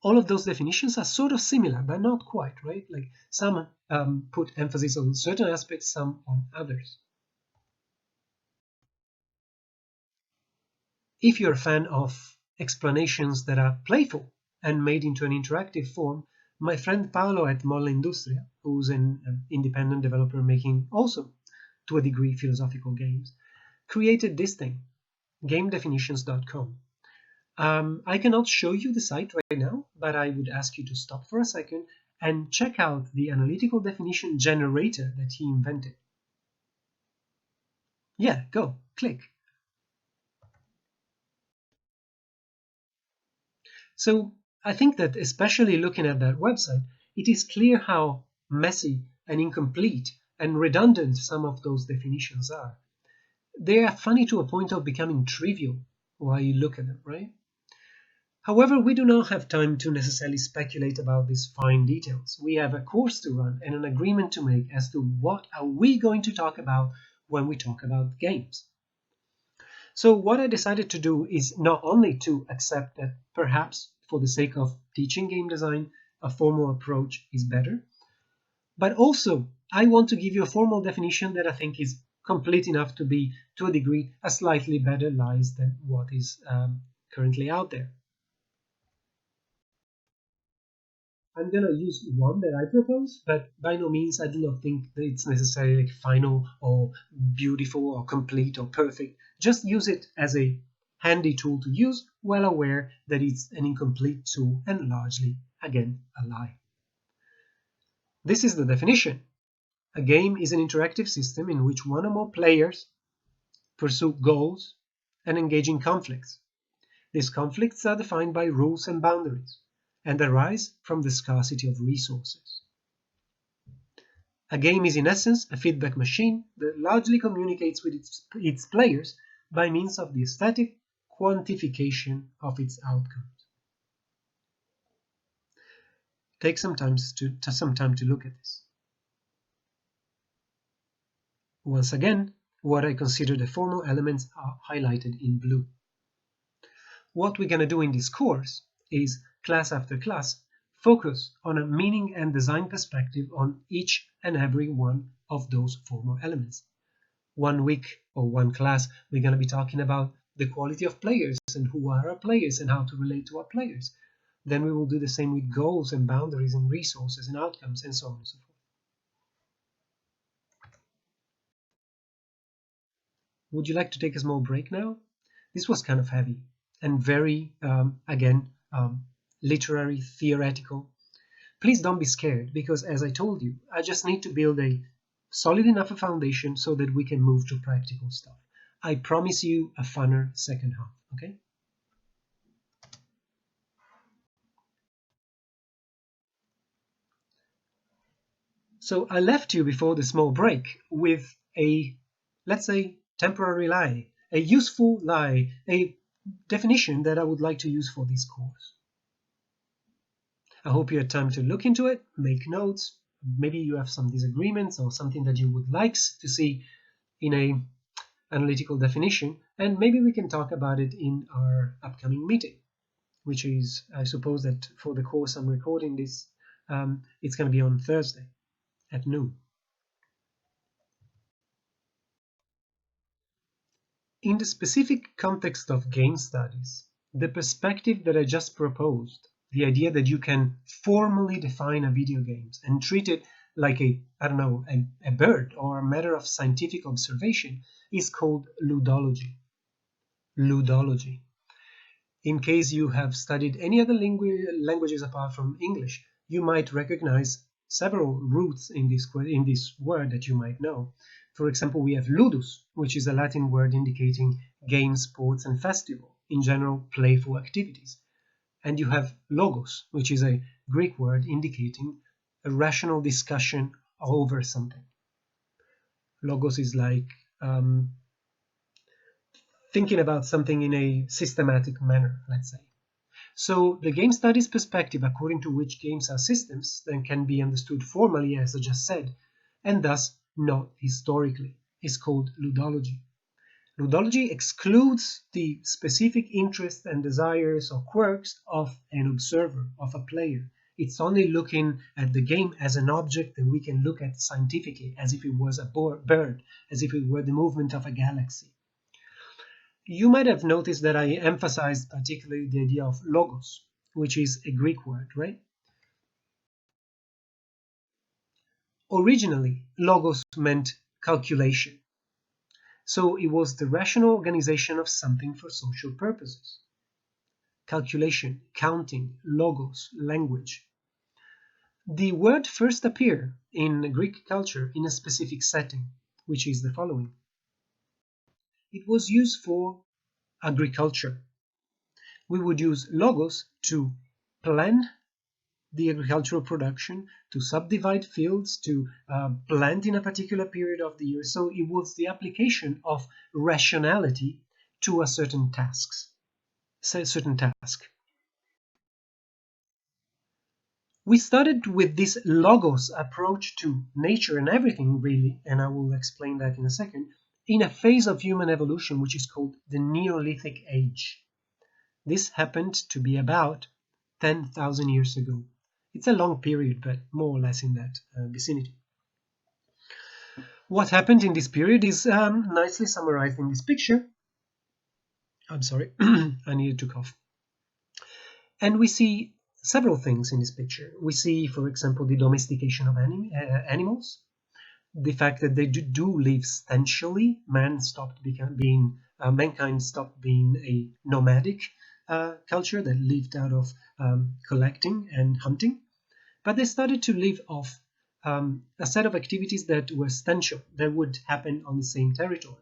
All of those definitions are sort of similar, but not quite, right? Like some put emphasis on certain aspects, some on others. If you're a fan of explanations that are playful and made into an interactive form, my friend Paolo at Molla Industria, who's an independent developer making also, to a degree, philosophical games, created this thing, gamedefinitions.com. I cannot show you the site right now, but I would ask you to stop for a second and check out the analytical definition generator that he invented. Yeah, go, click. So I think that especially looking at that website, it is clear how messy and incomplete and redundant some of those definitions are. They are funny to a point of becoming trivial while you look at them, right? However, we do not have time to necessarily speculate about these fine details. We have a course to run and an agreement to make as to what are we going to talk about when we talk about games. So what I decided to do is not only to accept that perhaps for the sake of teaching game design, a formal approach is better, but also I want to give you a formal definition that I think is complete enough to be, to a degree, a slightly better lies than what is currently out there. I'm going to use one that I propose, but by no means I do not think that it's necessarily like final or beautiful or complete or perfect. Just use it as a handy tool to use, well aware that it's an incomplete tool and largely, again, a lie. This is the definition. A game is an interactive system in which one or more players pursue goals and engage in conflicts. These conflicts are defined by rules and boundaries and arise from the scarcity of resources. A game is in essence a feedback machine that largely communicates with its players by means of the aesthetic quantification of its outcomes. Take some time to look at this. Once again, what I consider the formal elements are highlighted in blue. What we're going to do in this course is, class after class, focus on a meaning and design perspective on each and every one of those formal elements. 1 week or one class, we're going to be talking about the quality of players and who are our players and how to relate to our players. Then we will do the same with goals and boundaries and resources and outcomes and so on and so forth. Would you like to take a small break now? This was kind of heavy and very, literary, theoretical. Please don't be scared, because as I told you, I just need to build a solid enough a foundation so that we can move to practical stuff. I promise you a funner second half, okay? So I left you before the small break with a, let's say, temporary lie, a useful lie, a definition that I would like to use for this course. I hope you had time to look into it, make notes. Maybe you have some disagreements or something that you would like to see in a analytical definition, and maybe we can talk about it in our upcoming meeting, which is, I suppose that for the course I'm recording this, it's going to be on Thursday at noon. In the specific context of game studies, the perspective that I just proposed, the idea that you can formally define a video game and treat it like I don't know, a bird or a matter of scientific observation, is called ludology. Ludology. In case you have studied any other languages apart from English, you might recognize several roots in this word that you might know. For example, we have ludus, which is a Latin word indicating games, sports, and festival, in general, playful activities. And you have logos, which is a Greek word indicating a rational discussion over something. Logos is like thinking about something in a systematic manner, let's say. So the game studies perspective, according to which games are systems, then can be understood formally, as I just said, and thus not historically, is called ludology. Ludology excludes the specific interests and desires or quirks of an observer, of a player. It's only looking at the game as an object that we can look at scientifically, as if it was a bird, as if it were the movement of a galaxy. You might have noticed that I emphasized particularly the idea of logos, which is a Greek word, right? Originally, logos meant calculation. So it was the rational organization of something for social purposes. Calculation, counting, logos, language. The word first appeared in Greek culture in a specific setting, which is the following. It was used for agriculture. We would use logos to plan the agricultural production, to subdivide fields, to plant in a particular period of the year. So it was the application of rationality to a certain task. We started with this logos approach to nature and everything, really, and I will explain that in a second, in a phase of human evolution which is called the Neolithic Age. This happened to be about 10,000 years ago. It's a long period, but more or less in that vicinity. What happened in this period is nicely summarized in this picture. I'm sorry, I needed to cough. And we see several things in this picture. We see, for example, the domestication of animals, the fact that they do live stanchially. Mankind stopped being a nomadic culture that lived out of collecting and hunting, but they started to live off a set of activities that were stanchial, that would happen on the same territory.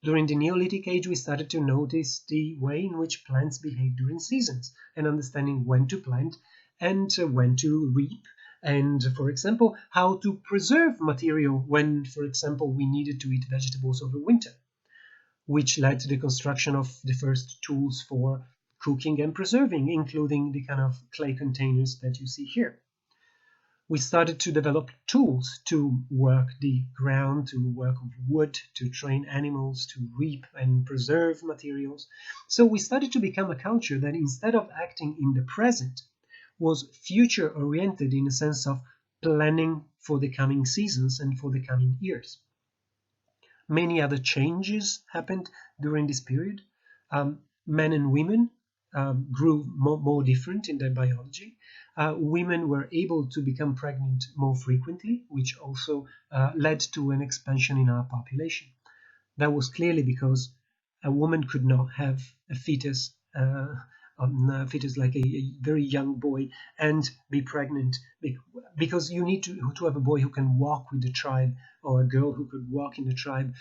During the Neolithic Age, we started to notice the way in which plants behave during seasons, and understanding when to plant and when to reap, and, for example, how to preserve material when, for example, we needed to eat vegetables over winter, which led to the construction of the first tools for cooking and preserving, including the kind of clay containers that you see here. We started to develop tools to work the ground, to work wood, to train animals, to reap and preserve materials. So we started to become a culture that, instead of acting in the present, was future-oriented in a sense of planning for the coming seasons and for the coming years. Many other changes happened during this period. Men and women grew more different in their biology. Women were able to become pregnant more frequently, which also led to an expansion in our population. That was clearly because a woman could not have a fetus like a very young boy and be pregnant, because you need to have a boy who can walk with the tribe, or a girl who could walk in the tribe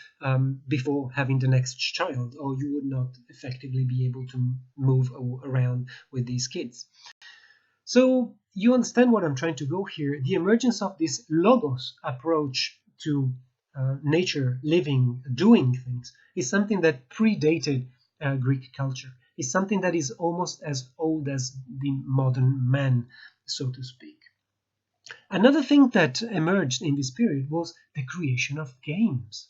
before having the next child, or you would not effectively be able to move around with these kids. So you understand what I'm trying to go here. The emergence of this logos approach to nature, living, doing things is something that predated Greek culture. It's something that is almost as old as the modern man, so to speak. Another thing that emerged in this period was the creation of games.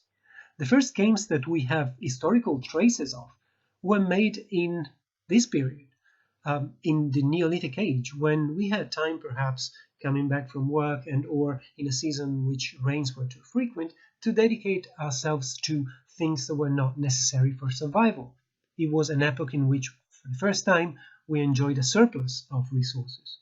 The first games that we have historical traces of were made in this period, in the Neolithic age, when we had time perhaps coming back from work and or in a season which rains were too frequent to dedicate ourselves to things that were not necessary for survival. It was an epoch in which, for the first time, we enjoyed a surplus of resources.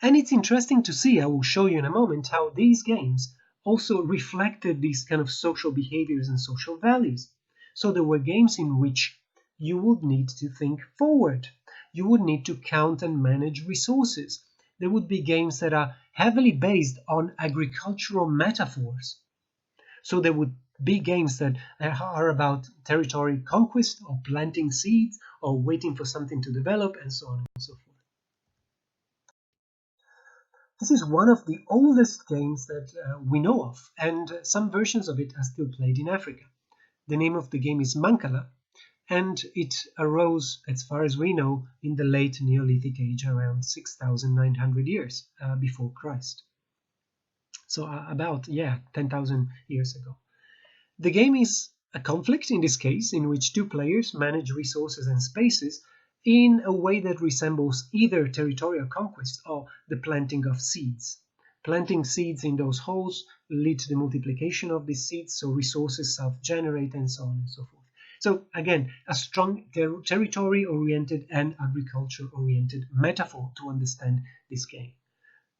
And it's interesting to see, I will show you in a moment, how these games also reflected these kind of social behaviors and social values. So there were games in which you would need to think forward. You would need to count and manage resources. There would be games that are heavily based on agricultural metaphors. So there would be games that are about territory conquest or planting seeds or waiting for something to develop and so on and so forth. This is one of the oldest games that we know of, and some versions of it are still played in Africa. The name of the game is Mancala, and it arose, as far as we know, in the late Neolithic age, around 6,900 years before Christ. So about, 10,000 years ago. The game is a conflict, in this case, in which two players manage resources and spaces in a way that resembles either territorial conquest or the planting of seeds. Planting seeds in those holes lead to the multiplication of these seeds, so resources self-generate and so on and so forth. So again, a strong territory-oriented and agriculture-oriented metaphor to understand this game.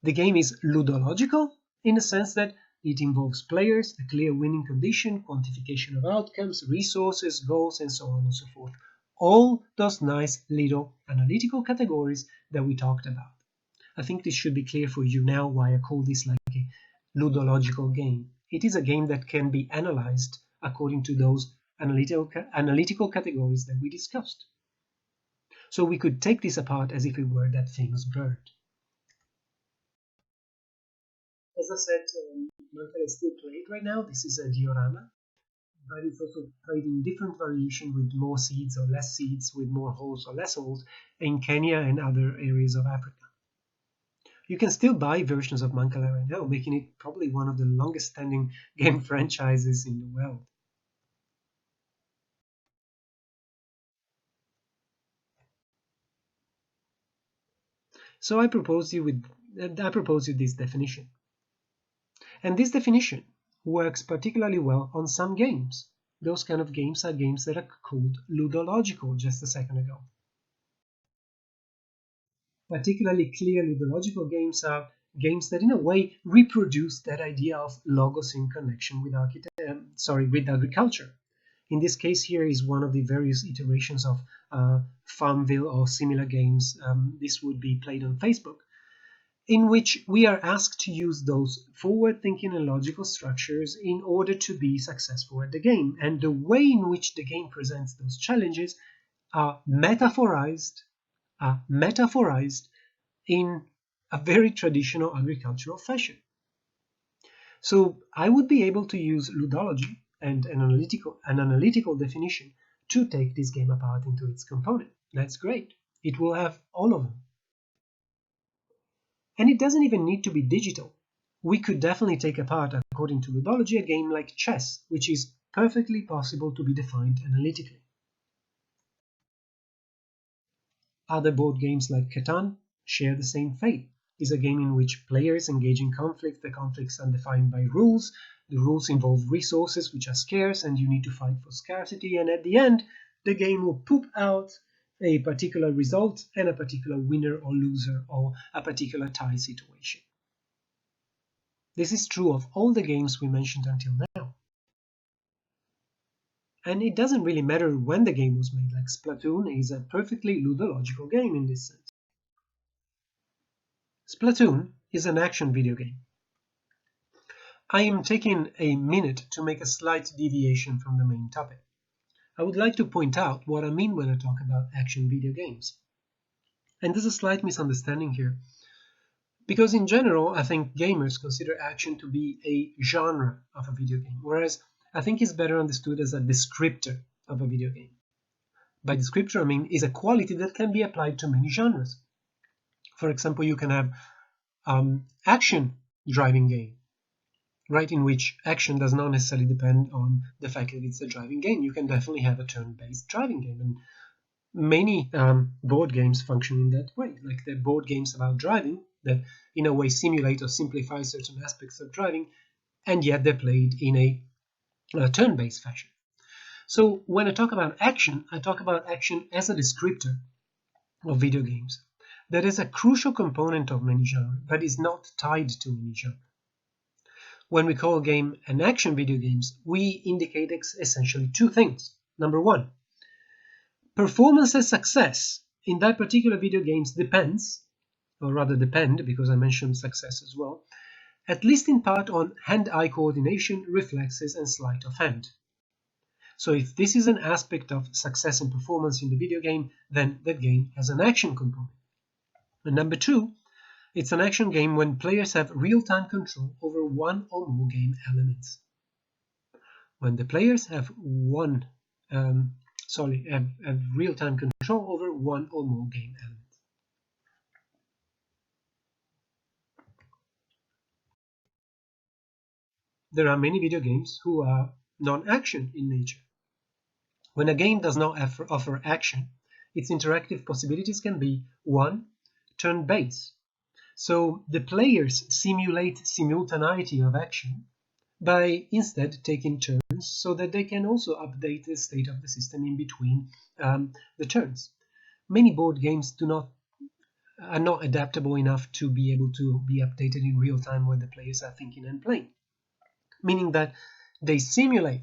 The game is ludological in the sense that it involves players, a clear winning condition, quantification of outcomes, resources, goals, and so on and so forth. All those nice little analytical categories that we talked about. I think this should be clear for you now why I call this like a ludological game. It is a game that can be analyzed according to those analytical categories that we discussed. So we could take this apart as if it were that famous bird. As I said, Mancala is still played right now. This is a diorama, but it's also played in different variation with more seeds or less seeds, with more holes or less holes in Kenya and other areas of Africa. You can still buy versions of Mancala right now, making it probably one of the longest standing game franchises in the world. So I propose you this definition. And this definition works particularly well on some games. Those kind of games are games that are called ludological just a second ago. Particularly clear ludological games are games that in a way reproduce that idea of logos in connection with agriculture. In this case here is one of the various iterations of Farmville or similar games. This would be played on Facebook, in which we are asked to use those forward-thinking and logical structures in order to be successful at the game. And the way in which the game presents those challenges are metaphorized in a very traditional agricultural fashion. So I would be able to use ludology and an analytical definition to take this game apart into its component. That's great. It will have all of them. And it doesn't even need to be digital. We could definitely take apart, according to ludology, a game like chess, which is perfectly possible to be defined analytically. Other board games like Catan share the same fate. It's a game in which players engage in conflict. The conflicts are defined by rules. The rules involve resources which are scarce and you need to fight for scarcity, and at the end the game will poop out a particular result and a particular winner or loser or a particular tie situation. This is true of all the games we mentioned until now. And it doesn't really matter when the game was made, like Splatoon is a perfectly ludological game in this sense. Splatoon is an action video game. I am taking a minute to make a slight deviation from the main topic. I would like to point out what I mean when I talk about action video games. And there's a slight misunderstanding here. Because in general, I think gamers consider action to be a genre of a video game, whereas I think it's better understood as a descriptor of a video game. By descriptor, I mean is a quality that can be applied to many genres. For example, you can have action driving game, right, in which action does not necessarily depend on the fact that it's a driving game. You can definitely have a turn-based driving game, and many board games function in that way. Like the board games about driving that in a way simulate or simplify certain aspects of driving, and yet they're played in a turn-based fashion. So when I talk about action, I talk about action as a descriptor of video games. That is a crucial component of many genres, but is not tied to any genre. When we call a game an action video games, we indicate essentially two things. Number one, performance success in that particular video games depends, or rather depend, because I mentioned success as well, at least in part on hand-eye coordination, reflexes, and sleight of hand. So if this is an aspect of success and performance in the video game, then that game has an action component. And number two, it's an action game when players have real-time control over one or more game elements. When the players have real-time control over one or more game elements. There are many video games who are non-action in nature. When a game does not offer action, its interactive possibilities can be 1. Turn-based. So the players simulate simultaneity of action by instead taking turns so that they can also update the state of the system in between the turns. Many board games are not adaptable enough to be able to be updated in real time when the players are thinking and playing, meaning that they simplify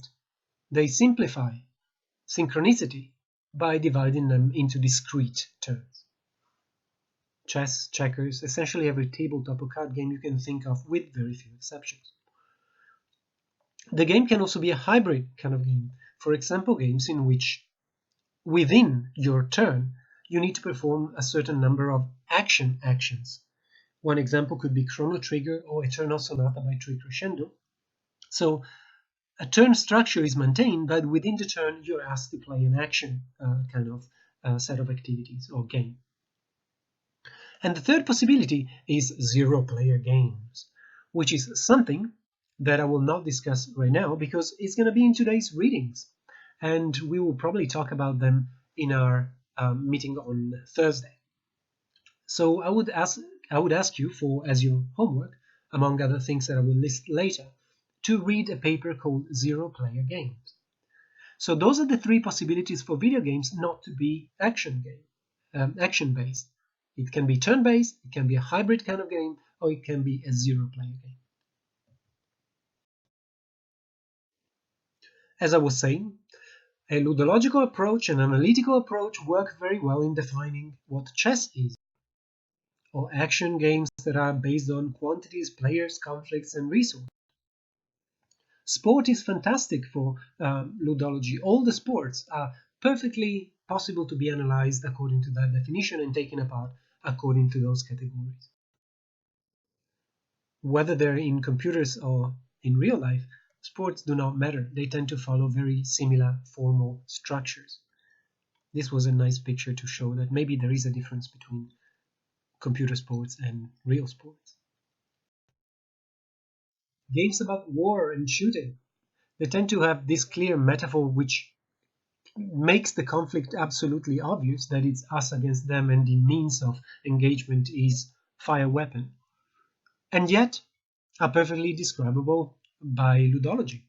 synchronicity by dividing them into discrete turns. Chess, checkers, essentially every tabletop or card game you can think of, with very few exceptions. The game can also be a hybrid kind of game. For example, games in which within your turn you need to perform a certain number of actions. One example could be Chrono Trigger or Eternal Sonata by Tree Crescendo. So a turn structure is maintained, but within the turn you're asked to play an action kind of set of activities or game. And the third possibility is zero-player games, which is something that I will not discuss right now because it's going to be in today's readings, and we will probably talk about them in our meeting on Thursday. So I would ask you for, as your homework, among other things that I will list later, to read a paper called Zero-Player Games. So those are the three possibilities for video games not to be action-based. It can be turn-based, it can be a hybrid kind of game, or it can be a zero-player game. As I was saying, a ludological approach and analytical approach work very well in defining what chess is, or action games that are based on quantities, players, conflicts, and resources. Sport is fantastic for ludology. All the sports are perfectly possible to be analyzed according to that definition and taken apart according to those categories. Whether they're in computers or in real life, sports do not matter. They tend to follow very similar formal structures. This was a nice picture to show that maybe there is a difference between computer sports and real sports. Games about war and shooting, they tend to have this clear metaphor which makes the conflict absolutely obvious that it's us against them and the means of engagement is fire weapon, and yet are perfectly describable by ludology.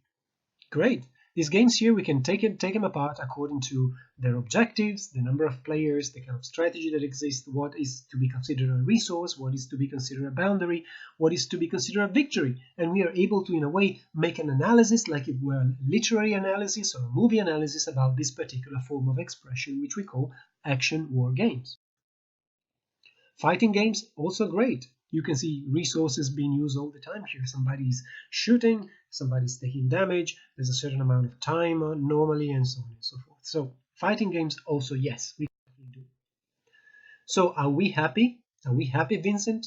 Great. These games here, we can take them apart according to their objectives, the number of players, the kind of strategy that exists, what is to be considered a resource, what is to be considered a boundary, what is to be considered a victory. And we are able to, in a way, make an analysis like it were a literary analysis or a movie analysis about this particular form of expression, which we call action war games. Fighting games, also great. You can see resources being used all the time here. Somebody's shooting, somebody's taking damage, there's a certain amount of time normally, and so on and so forth. So fighting games also, yes, we do. So are we happy? Are we happy, Vincent?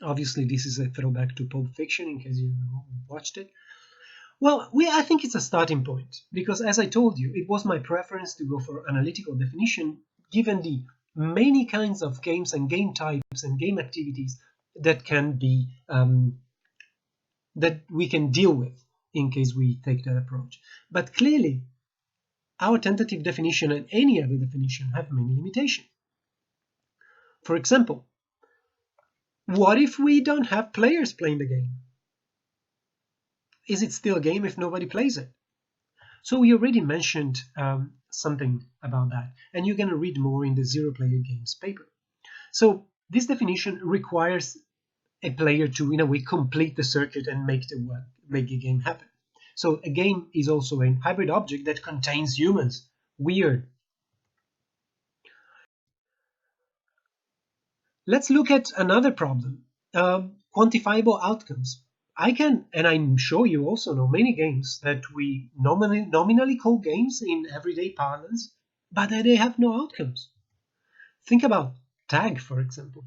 Obviously, this is a throwback to Pulp Fiction in case you watched it. Well, I think it's a starting point because, as I told you, it was my preference to go for analytical definition given the many kinds of games and game types and game activities that can be that we can deal with in case we take that approach. But clearly, our tentative definition and any other definition have many limitations. For example, what if we don't have players playing the game? Is it still a game if nobody plays it? So we already mentioned something about that, and you're going to read more in the Zero Player Games paper. So this definition requires a player to, in a way, complete the circuit and make the game happen. So a game is also a hybrid object that contains humans. Weird. Let's look at another problem, quantifiable outcomes. I can, and I'm sure you also know, many games that we nominally call games in everyday parlance, but that they have no outcomes. Think about tag, for example,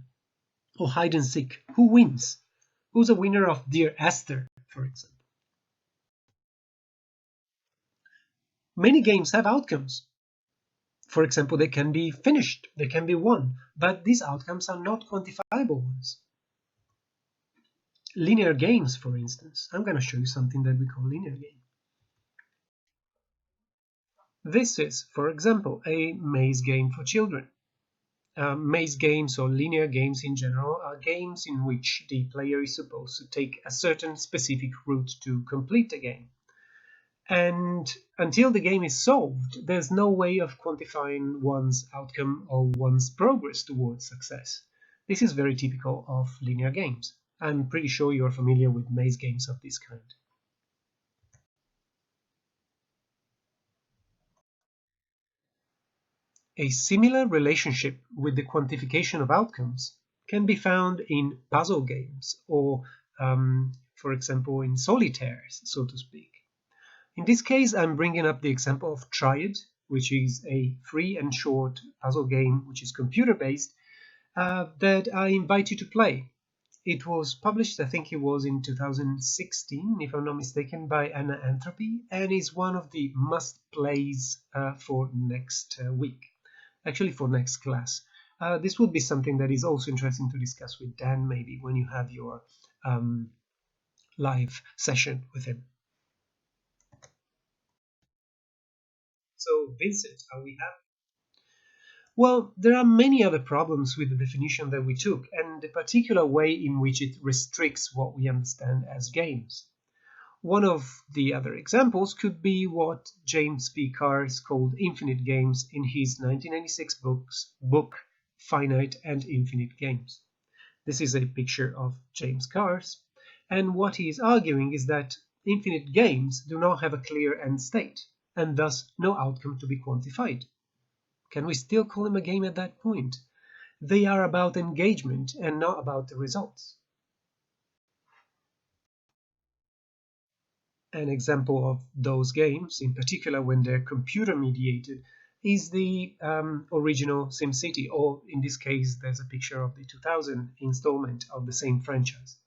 or hide and seek. Who wins? Who's a winner of Dear Esther, for example? Many games have outcomes. For example, they can be finished, they can be won, but these outcomes are not quantifiable ones. Linear games, for instance. I'm going to show you something that we call linear game. This is, for example, a maze game for children. Maze games or linear games in general are games in which the player is supposed to take a certain specific route to complete the game. And until the game is solved, there's no way of quantifying one's outcome or one's progress towards success. This is very typical of linear games. I'm pretty sure you're familiar with maze games of this kind. A similar relationship with the quantification of outcomes can be found in puzzle games or, for example, in solitaires, so to speak. In this case, I'm bringing up the example of Triad, which is a free and short puzzle game which is computer-based that I invite you to play. It was published, I think it was in 2016, if I'm not mistaken, by Anna Entropy, and is one of the must-plays for next week, actually for next class. This would be something that is also interesting to discuss with Dan, maybe, when you have your live session with him. So, Vincent, are we happy? Well, there are many other problems with the definition that we took, and the particular way in which it restricts what we understand as games. One of the other examples could be what James P. Cars called infinite games in his 1996 book Finite and Infinite Games. This is a picture of James Cars, and what he is arguing is that infinite games do not have a clear end state, and thus no outcome to be quantified. Can we still call them a game at that point? They are about engagement and not about the results. An example of those games, in particular when they're computer mediated, is the original SimCity, or in this case, there's a picture of the 2000 installment of the same franchise.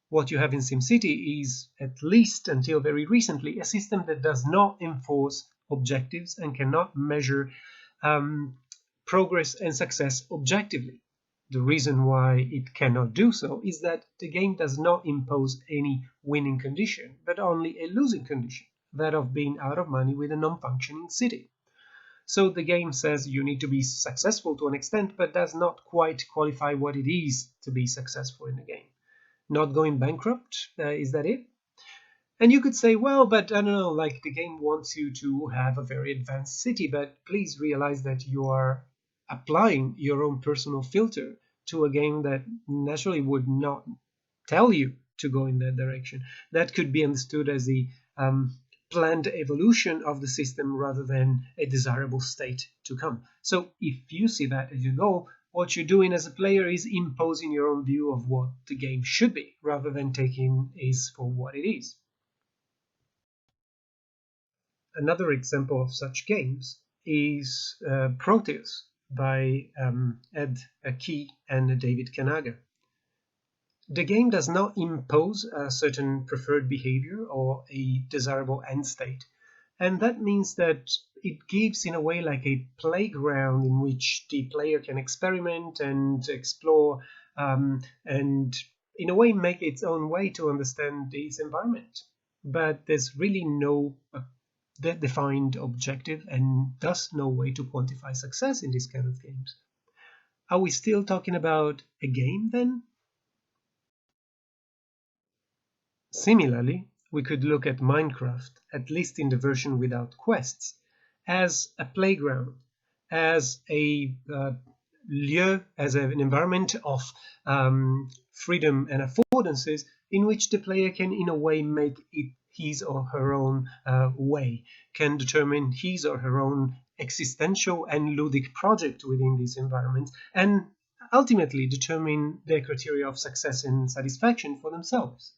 What you have in SimCity is, at least until very recently, a system that does not enforce objectives and cannot measure progress and success objectively. The reason why it cannot do so is that the game does not impose any winning condition, but only a losing condition, that of being out of money with a non-functioning city. So the game says you need to be successful to an extent, but does not quite qualify what it is to be successful in the game. Not going bankrupt, is that it? And you could say, well, but I don't know, like the game wants you to have a very advanced city, but please realize that you are applying your own personal filter to a game that naturally would not tell you to go in that direction. That could be understood as the planned evolution of the system rather than a desirable state to come. So if you see that as you go, what you're doing as a player is imposing your own view of what the game should be, rather than taking it for what it is. Another example of such games is Proteus by Ed Key and David Kanaga. The game does not impose a certain preferred behavior or a desirable end state. And that means that it gives, in a way, like a playground in which the player can experiment and explore, and in a way make its own way to understand its environment. But there's really no defined objective and thus no way to quantify success in these kind of games. Are we still talking about a game then? Similarly, we could look at Minecraft, at least in the version without quests, as a playground, as a lieu, as an environment of freedom and affordances in which the player can, in a way, make it his or her own way, can determine his or her own existential and ludic project within these environments, and ultimately determine their criteria of success and satisfaction for themselves.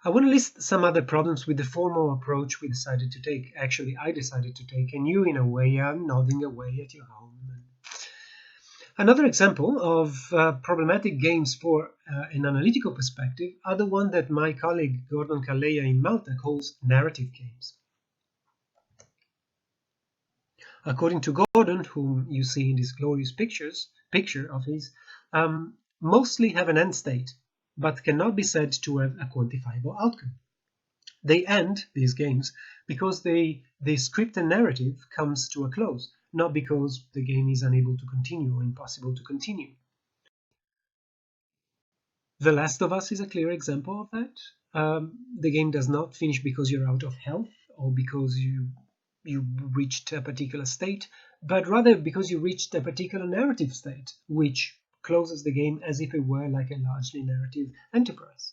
I want to list some other problems with the formal approach we decided to take. Actually, I decided to take, and you, in a way, are nodding away at your home. Another example of problematic games for an analytical perspective are the one that my colleague Gordon Calleja in Malta calls narrative games. According to Gordon, whom you see in this glorious picture of his, mostly have an end state, but cannot be said to have a quantifiable outcome. They end, these games, because the script and narrative comes to a close, not because the game is unable to continue or impossible to continue. The Last of Us is a clear example of that. The game does not finish because you're out of health or because you reached a particular state, but rather because you reached a particular narrative state, which closes the game as if it were like a largely narrative enterprise.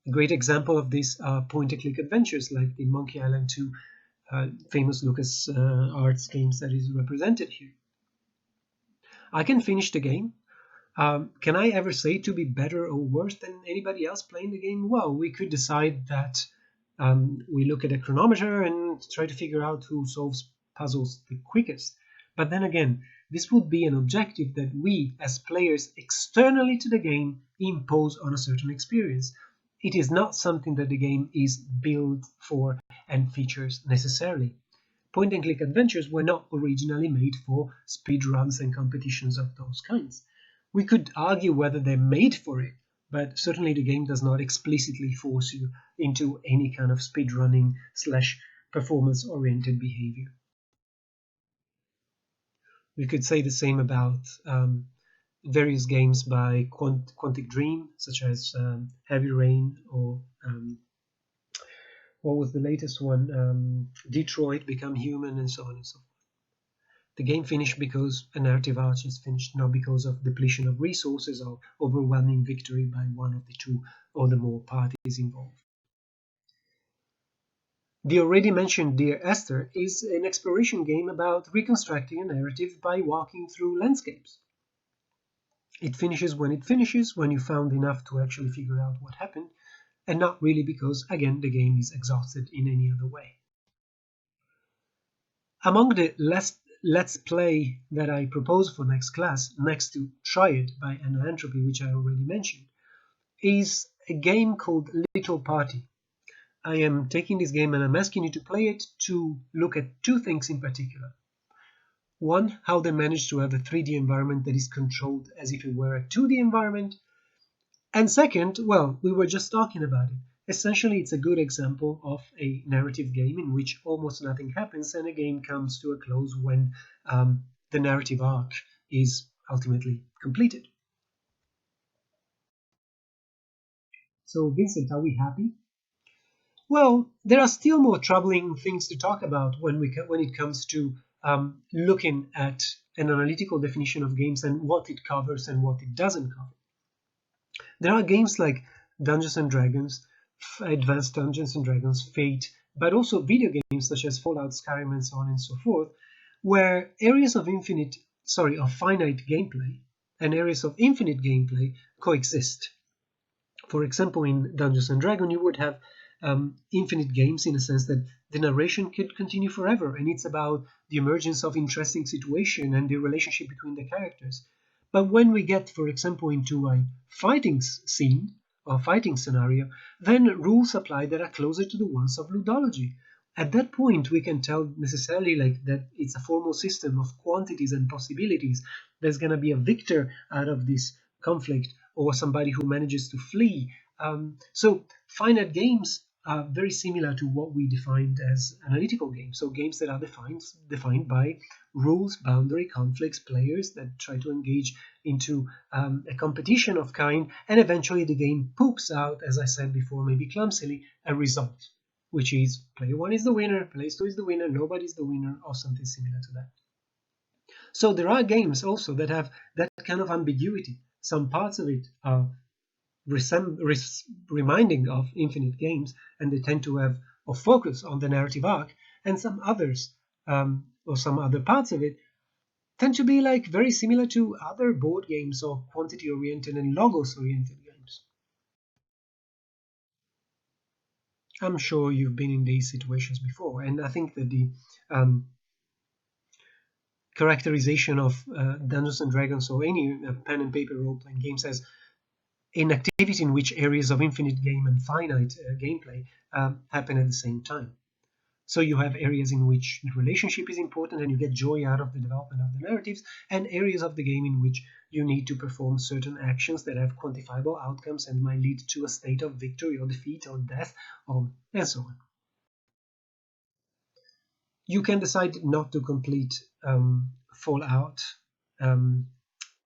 A great example of this are point-and-click adventures like the Monkey Island 2 famous Lucas Arts games that is represented here. I can finish the game. Can I ever say to be better or worse than anybody else playing the game? Well, we could decide that we look at a chronometer and try to figure out who solves puzzles the quickest. But then again, this would be an objective that we, as players externally to the game, impose on a certain experience. It is not something that the game is built for and features necessarily. Point-and-click adventures were not originally made for speedruns and competitions of those kinds. We could argue whether they're made for it, but certainly the game does not explicitly force you into any kind of speedrunning / performance-oriented behavior. We could say the same about various games by Quantic Dream, such as Heavy Rain or what was the latest one? Detroit Become Human, and so on and so forth. The game finished because a narrative arc is finished, not because of depletion of resources or overwhelming victory by one of the two or the more parties involved. The already mentioned Dear Esther is an exploration game about reconstructing a narrative by walking through landscapes. It finishes, when you found enough to actually figure out what happened, and not really because, again, the game is exhausted in any other way. Among the Let's Play that I propose for next class, next to Try It by Anna Entropy, which I already mentioned, is a game called Little Party. I am taking this game and I'm asking you to play it to look at two things in particular. One, how they managed to have a 3D environment that is controlled as if it were a 2D environment. And second, well, we were just talking about it. Essentially, it's a good example of a narrative game in which almost nothing happens and a game comes to a close when the narrative arc is ultimately completed. So, Vincent, are we happy? Well, there are still more troubling things to talk about when it comes to looking at an analytical definition of games and what it covers and what it doesn't cover. There are games like Dungeons and Dragons, Advanced Dungeons and Dragons, Fate, but also video games such as Fallout, Skyrim, and so on and so forth, where areas of finite gameplay and areas of infinite gameplay coexist. For example, in Dungeons and Dragons, you would have infinite games in a sense that the narration could continue forever, and it's about the emergence of interesting situation and the relationship between the characters. But when we get, for example, into a fighting scene or fighting scenario, then rules apply that are closer to the ones of ludology. At that point, we can tell necessarily like that it's a formal system of quantities and possibilities. There's going to be a victor out of this conflict or somebody who manages to flee. So finite games are very similar to what we defined as analytical games. So games that are defined by rules, boundary, conflicts, players that try to engage into a competition of kind, and eventually the game poops out, as I said before, maybe clumsily, a result, which is player 1 is the winner, player 2 is the winner, nobody's the winner, or something similar to that. So there are games also that have that kind of ambiguity. Some parts of it are reminding of infinite games, and they tend to have a focus on the narrative arc, and some others, or some other parts of it, tend to be like very similar to other board games or quantity-oriented and logos-oriented games. I'm sure you've been in these situations before, and I think that the characterization of Dungeons and Dragons or any pen and paper role-playing games as an activity in which areas of infinite game and finite gameplay happen at the same time. So you have areas in which relationship is important and you get joy out of the development of the narratives, and areas of the game in which you need to perform certain actions that have quantifiable outcomes and might lead to a state of victory or defeat or death, and so on. You can decide not to complete Fallout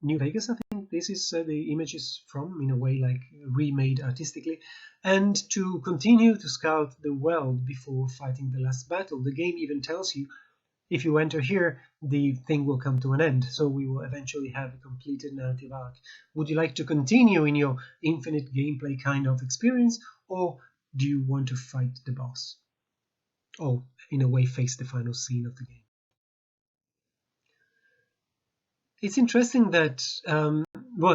New Vegas. I think this is the image is from, in a way, like remade artistically, and to continue to scout the world before fighting the last battle. The game even tells you if you enter here, the thing will come to an end, so we will eventually have a completed narrative arc. Would you like to continue in your infinite gameplay kind of experience, or do you want to fight the boss? Or, in a way, face the final scene of the game? It's interesting that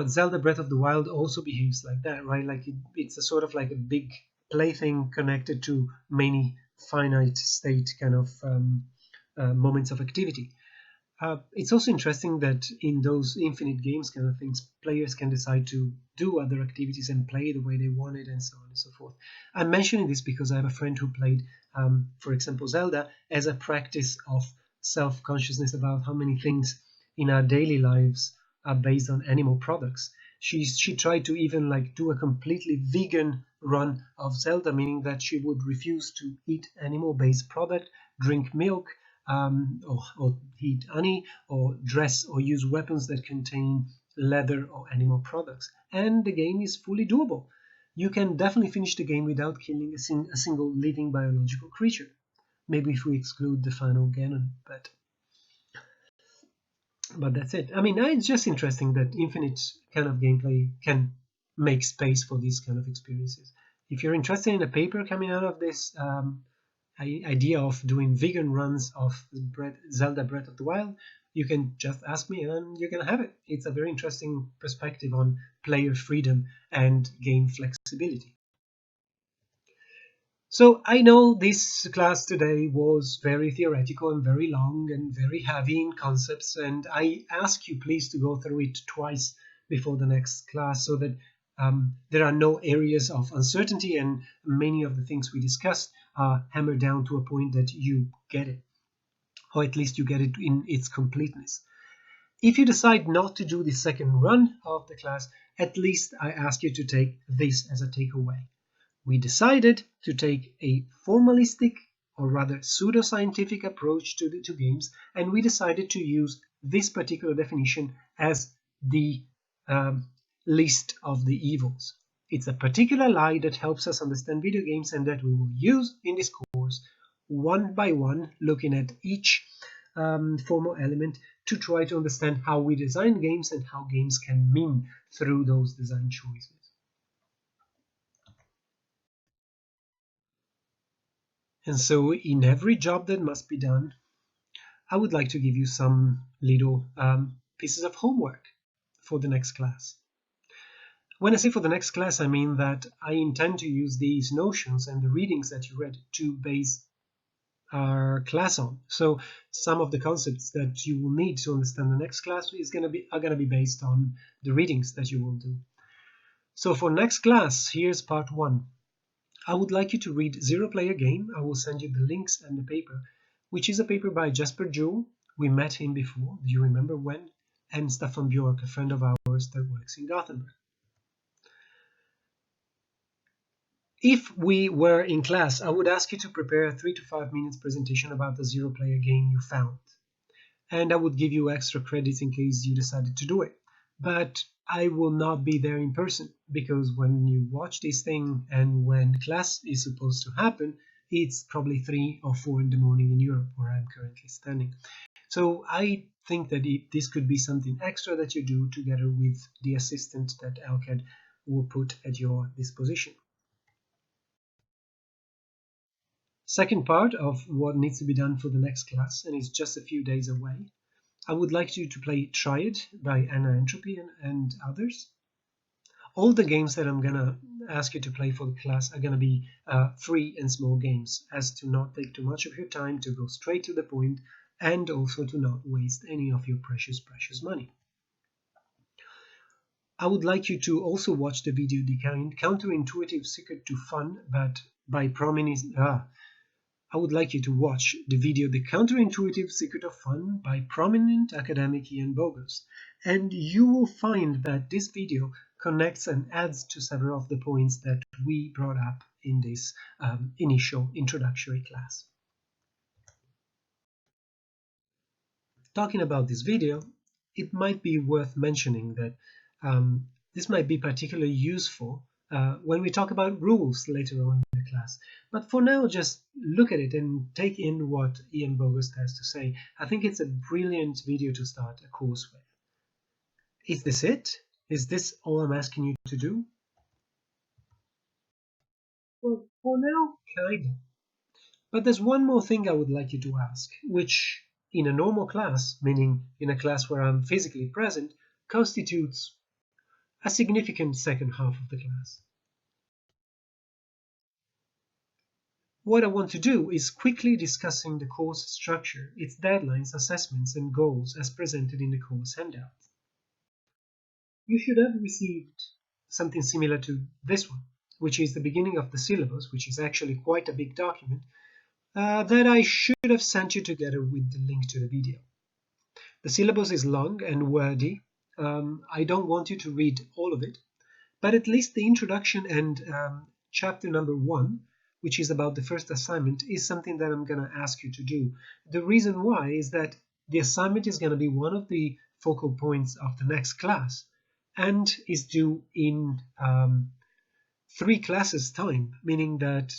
Zelda Breath of the Wild also behaves like that, right? Like it's a sort of like a big plaything connected to many finite state kind of moments of activity. It's also interesting that in those infinite games kind of things, players can decide to do other activities and play the way they want it, and so on and so forth. I'm mentioning this because I have a friend who played, for example, Zelda as a practice of self-consciousness about how many things in our daily lives are based on animal products. She tried to even like do a completely vegan run of Zelda, meaning that she would refuse to eat animal-based product, drink milk, or eat honey, or dress or use weapons that contain leather or animal products. And the game is fully doable. You can definitely finish the game without killing a single living biological creature. Maybe if we exclude the final Ganon, but that's it. I mean, it's just interesting that infinite kind of gameplay can make space for these kind of experiences. If you're interested in a paper coming out of this idea of doing vegan runs of Zelda Breath of the Wild, you can just ask me and you're going to have it. It's a very interesting perspective on player freedom and game flexibility. So I know this class today was very theoretical and very long and very heavy in concepts, and I ask you please to go through it twice before the next class so that there are no areas of uncertainty, and many of the things we discussed are hammered down to a point that you get it, or at least you get it in its completeness. If you decide not to do the second run of the class, at least I ask you to take this as a takeaway. We decided to take a formalistic, or rather pseudoscientific approach to games, and we decided to use this particular definition as the list of the evils. It's a particular lie that helps us understand video games and that we will use in this course one by one, looking at each formal element to try to understand how we design games and how games can mean through those design choices. And so in every job that must be done, I would like to give you some little pieces of homework for the next class. When I say for the next class, I mean that I intend to use these notions and the readings that you read to base our class on. So some of the concepts that you will need to understand the next class are gonna be based on the readings that you will do. So for next class, here's part 1. I would like you to read Zero Player Game. I will send you the links and the paper, which is a paper by Jesper Juhl. We met him before, do you remember when? And Stefan Björk, a friend of ours that works in Gothenburg. If we were in class, I would ask you to prepare a 3 to 5 minutes presentation about the Zero Player Game you found. And I would give you extra credits in case you decided to do it. But I will not be there in person, because when you watch this thing and when class is supposed to happen, it's probably 3 or 4 in the morning in Europe, where I'm currently standing. So I think that this could be something extra that you do together with the assistant that LCAD will put at your disposition. Second part of what needs to be done for the next class, and it's just a few days away. I would like you to play Triad by Anna Entropy and others. All the games that I'm gonna ask you to play for the class are gonna be free and small games, as to not take too much of your time, to go straight to the point, and also to not waste any of your precious money. I would like you to also watch the video The Counterintuitive Secret to Fun, but by I would like you to watch the video The Counterintuitive Secret of Fun by prominent academic Ian Bogost, and you will find that this video connects and adds to several of the points that we brought up in this initial introductory class. Talking about this video, it might be worth mentioning that this might be particularly useful when we talk about rules later on in the class. But for now, just look at it and take in what Ian Bogost has to say. I think it's a brilliant video to start a course with. Is this it? Is this all I'm asking you to do? Well, for now, kind of. But there's one more thing I would like you to ask, which in a normal class, meaning in a class where I'm physically present, constitutes a significant second half of the class. What I want to do is quickly discussing the course structure, its deadlines, assessments, and goals as presented in the course handout. You should have received something similar to this one, which is the beginning of the syllabus, which is actually quite a big document, that I should have sent you together with the link to the video. The syllabus is long and wordy. I don't want you to read all of it, but at least the introduction and chapter number 1, which is about the first assignment, is something that I'm going to ask you to do. The reason why is that the assignment is going to be one of the focal points of the next class and is due in 3 classes time, meaning that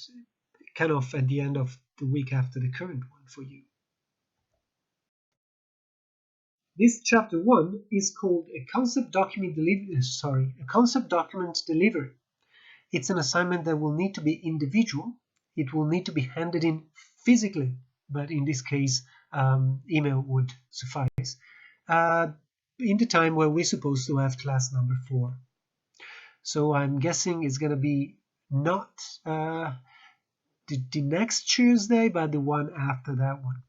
kind of at the end of the week after the current one for you. This chapter 1 is called a concept document delivery. It's an assignment that will need to be individual. It will need to be handed in physically, but in this case, email would suffice, in the time where we're supposed to have class number 4. So I'm guessing it's going to be not the next Tuesday, but the one after that one.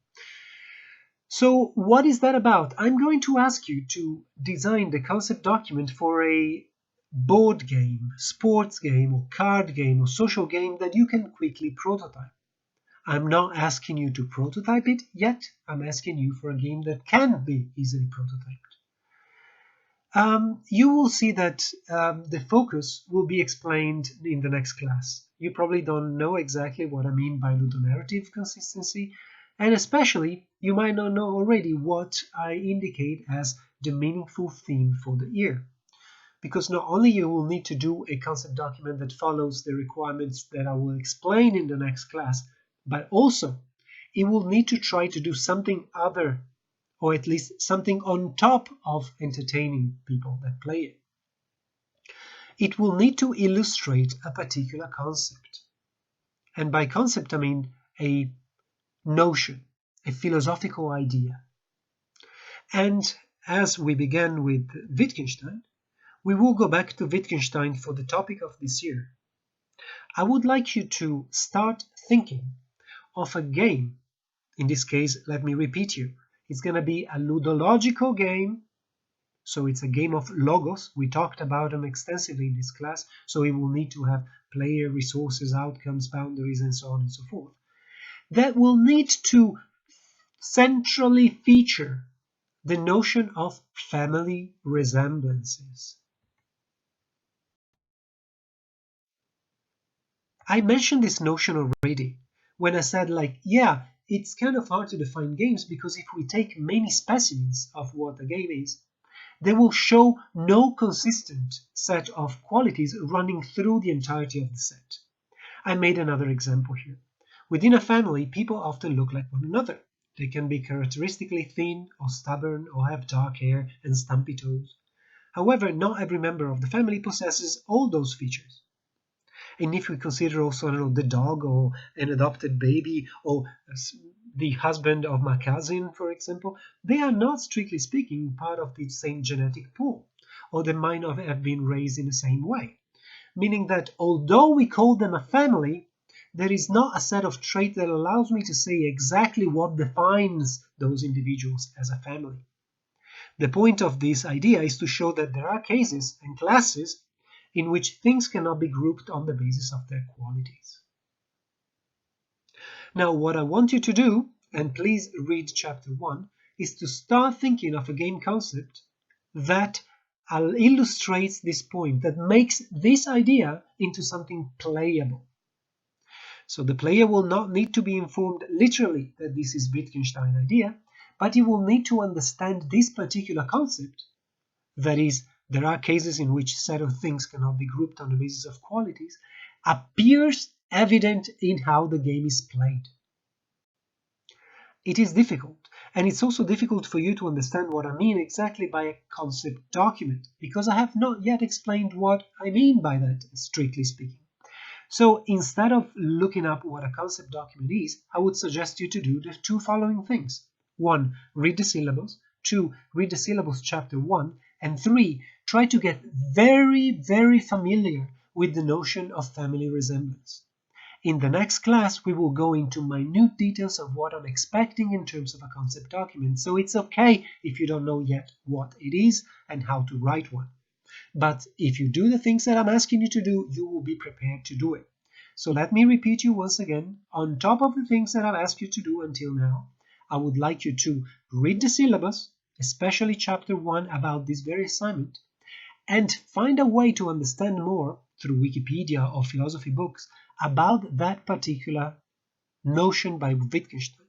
So what is that about? I'm going to ask you to design the concept document for a board game, sports game, or card game, or social game that you can quickly prototype. I'm not asking you to prototype it yet. I'm asking you for a game that can be easily prototyped. You will see that the focus will be explained in the next class. You probably don't know exactly what I mean by ludonarrative consistency, and especially you might not know already what I indicate as the meaningful theme for the year. Because not only you will need to do a concept document that follows the requirements that I will explain in the next class, but also it will need to try to do something other, or at least something on top of entertaining people that play it. It will need to illustrate a particular concept. And by concept, I mean a notion, a philosophical idea. And as we began with Wittgenstein, we will go back to Wittgenstein for the topic of this year. I would like you to start thinking of a game. In this case, let me repeat you. It's going to be a ludological game. So it's a game of logos. We talked about them extensively in this class. So we will need to have player, resources, outcomes, boundaries, and so on and so forth. That will need to centrally feature the notion of family resemblances. I mentioned this notion already when I said, like, yeah, it's kind of hard to define games because if we take many specimens of what a game is, they will show no consistent set of qualities running through the entirety of the set. I made another example here. Within a family, people often look like one another. They can be characteristically thin or stubborn or have dark hair and stumpy toes. However, not every member of the family possesses all those features. And if we consider also, I don't know, the dog or an adopted baby or the husband of my cousin, for example, they are not, strictly speaking, part of the same genetic pool, or they might not have been raised in the same way. Meaning that although we call them a family, there is not a set of traits that allows me to say exactly what defines those individuals as a family. The point of this idea is to show that there are cases and classes in which things cannot be grouped on the basis of their qualities. Now, what I want you to do, and please read chapter 1, is to start thinking of a game concept that illustrates this point, that makes this idea into something playable. So the player will not need to be informed literally that this is Wittgenstein idea, but he will need to understand this particular concept. That is, there are cases in which a set of things cannot be grouped on the basis of qualities, appears evident in how the game is played. It is difficult, and it's also difficult for you to understand what I mean exactly by a concept document, because I have not yet explained what I mean by that, strictly speaking. So instead of looking up what a concept document is, I would suggest you to do the two following things. 1. Read the syllabus. 2. Read the syllabus chapter 1. And 3. Try to get very, very familiar with the notion of family resemblance. In the next class, we will go into minute details of what I'm expecting in terms of a concept document, so it's okay if you don't know yet what it is and how to write one. But if you do the things that I'm asking you to do, you will be prepared to do it. So let me repeat you once again, on top of the things that I've asked you to do until now, I would like you to read the syllabus, especially chapter 1 about this very assignment, and find a way to understand more through Wikipedia or philosophy books about that particular notion by Wittgenstein.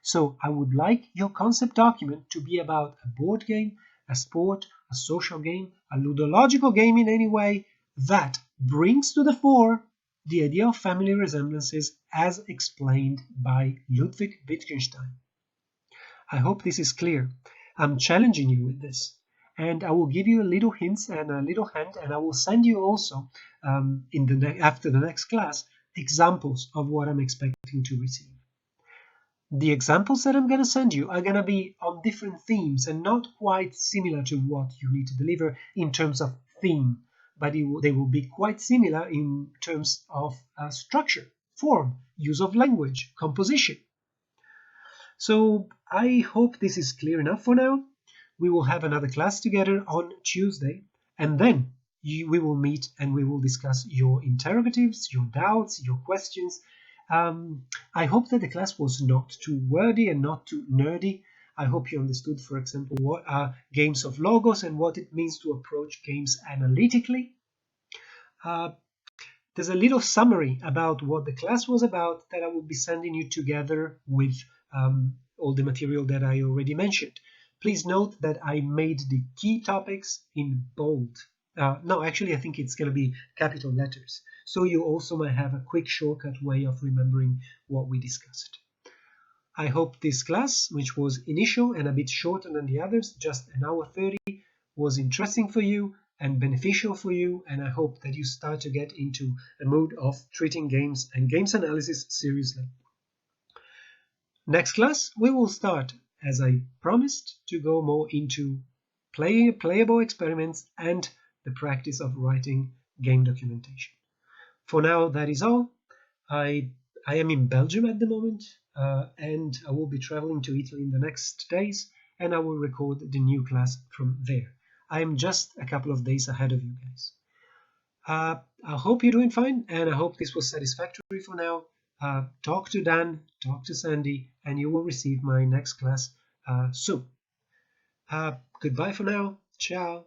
So I would like your concept document to be about a board game, a sport, a social game, a ludological game in any way that brings to the fore the idea of family resemblances as explained by Ludwig Wittgenstein. I hope this is clear. I'm challenging you with this. And I will give you a little hints and a little hint, and I will send you also, after the next class, examples of what I'm expecting to receive. The examples that I'm going to send you are going to be on different themes and not quite similar to what you need to deliver in terms of theme, but they will be quite similar in terms of structure, form, use of language, composition. So I hope this is clear enough for now. We will have another class together on Tuesday, and then we will meet and we will discuss your interrogatives, your doubts, your questions. I hope that the class was not too wordy and not too nerdy. I hope you understood, for example, what are games of logos and what it means to approach games analytically. There's a little summary about what the class was about that I will be sending you together with all the material that I already mentioned. Please note that I made the key topics in bold. No, actually, I think it's going to be capital letters. So you also might have a quick shortcut way of remembering what we discussed. I hope this class, which was initial and a bit shorter than the others, just an hour 30, was interesting for you and beneficial for you, and I hope that you start to get into a mood of treating games and games analysis seriously. Next class, we will start, as I promised, to go more into playable experiments and the practice of writing game documentation. For now, that is all. I am in Belgium at the moment, and I will be traveling to Italy in the next days, and I will record the new class from there. I am just a couple of days ahead of you guys. I hope you're doing fine, and I hope this was satisfactory for now. Talk to Dan, talk to Sandy, and you will receive my next class soon. Goodbye for now. Ciao.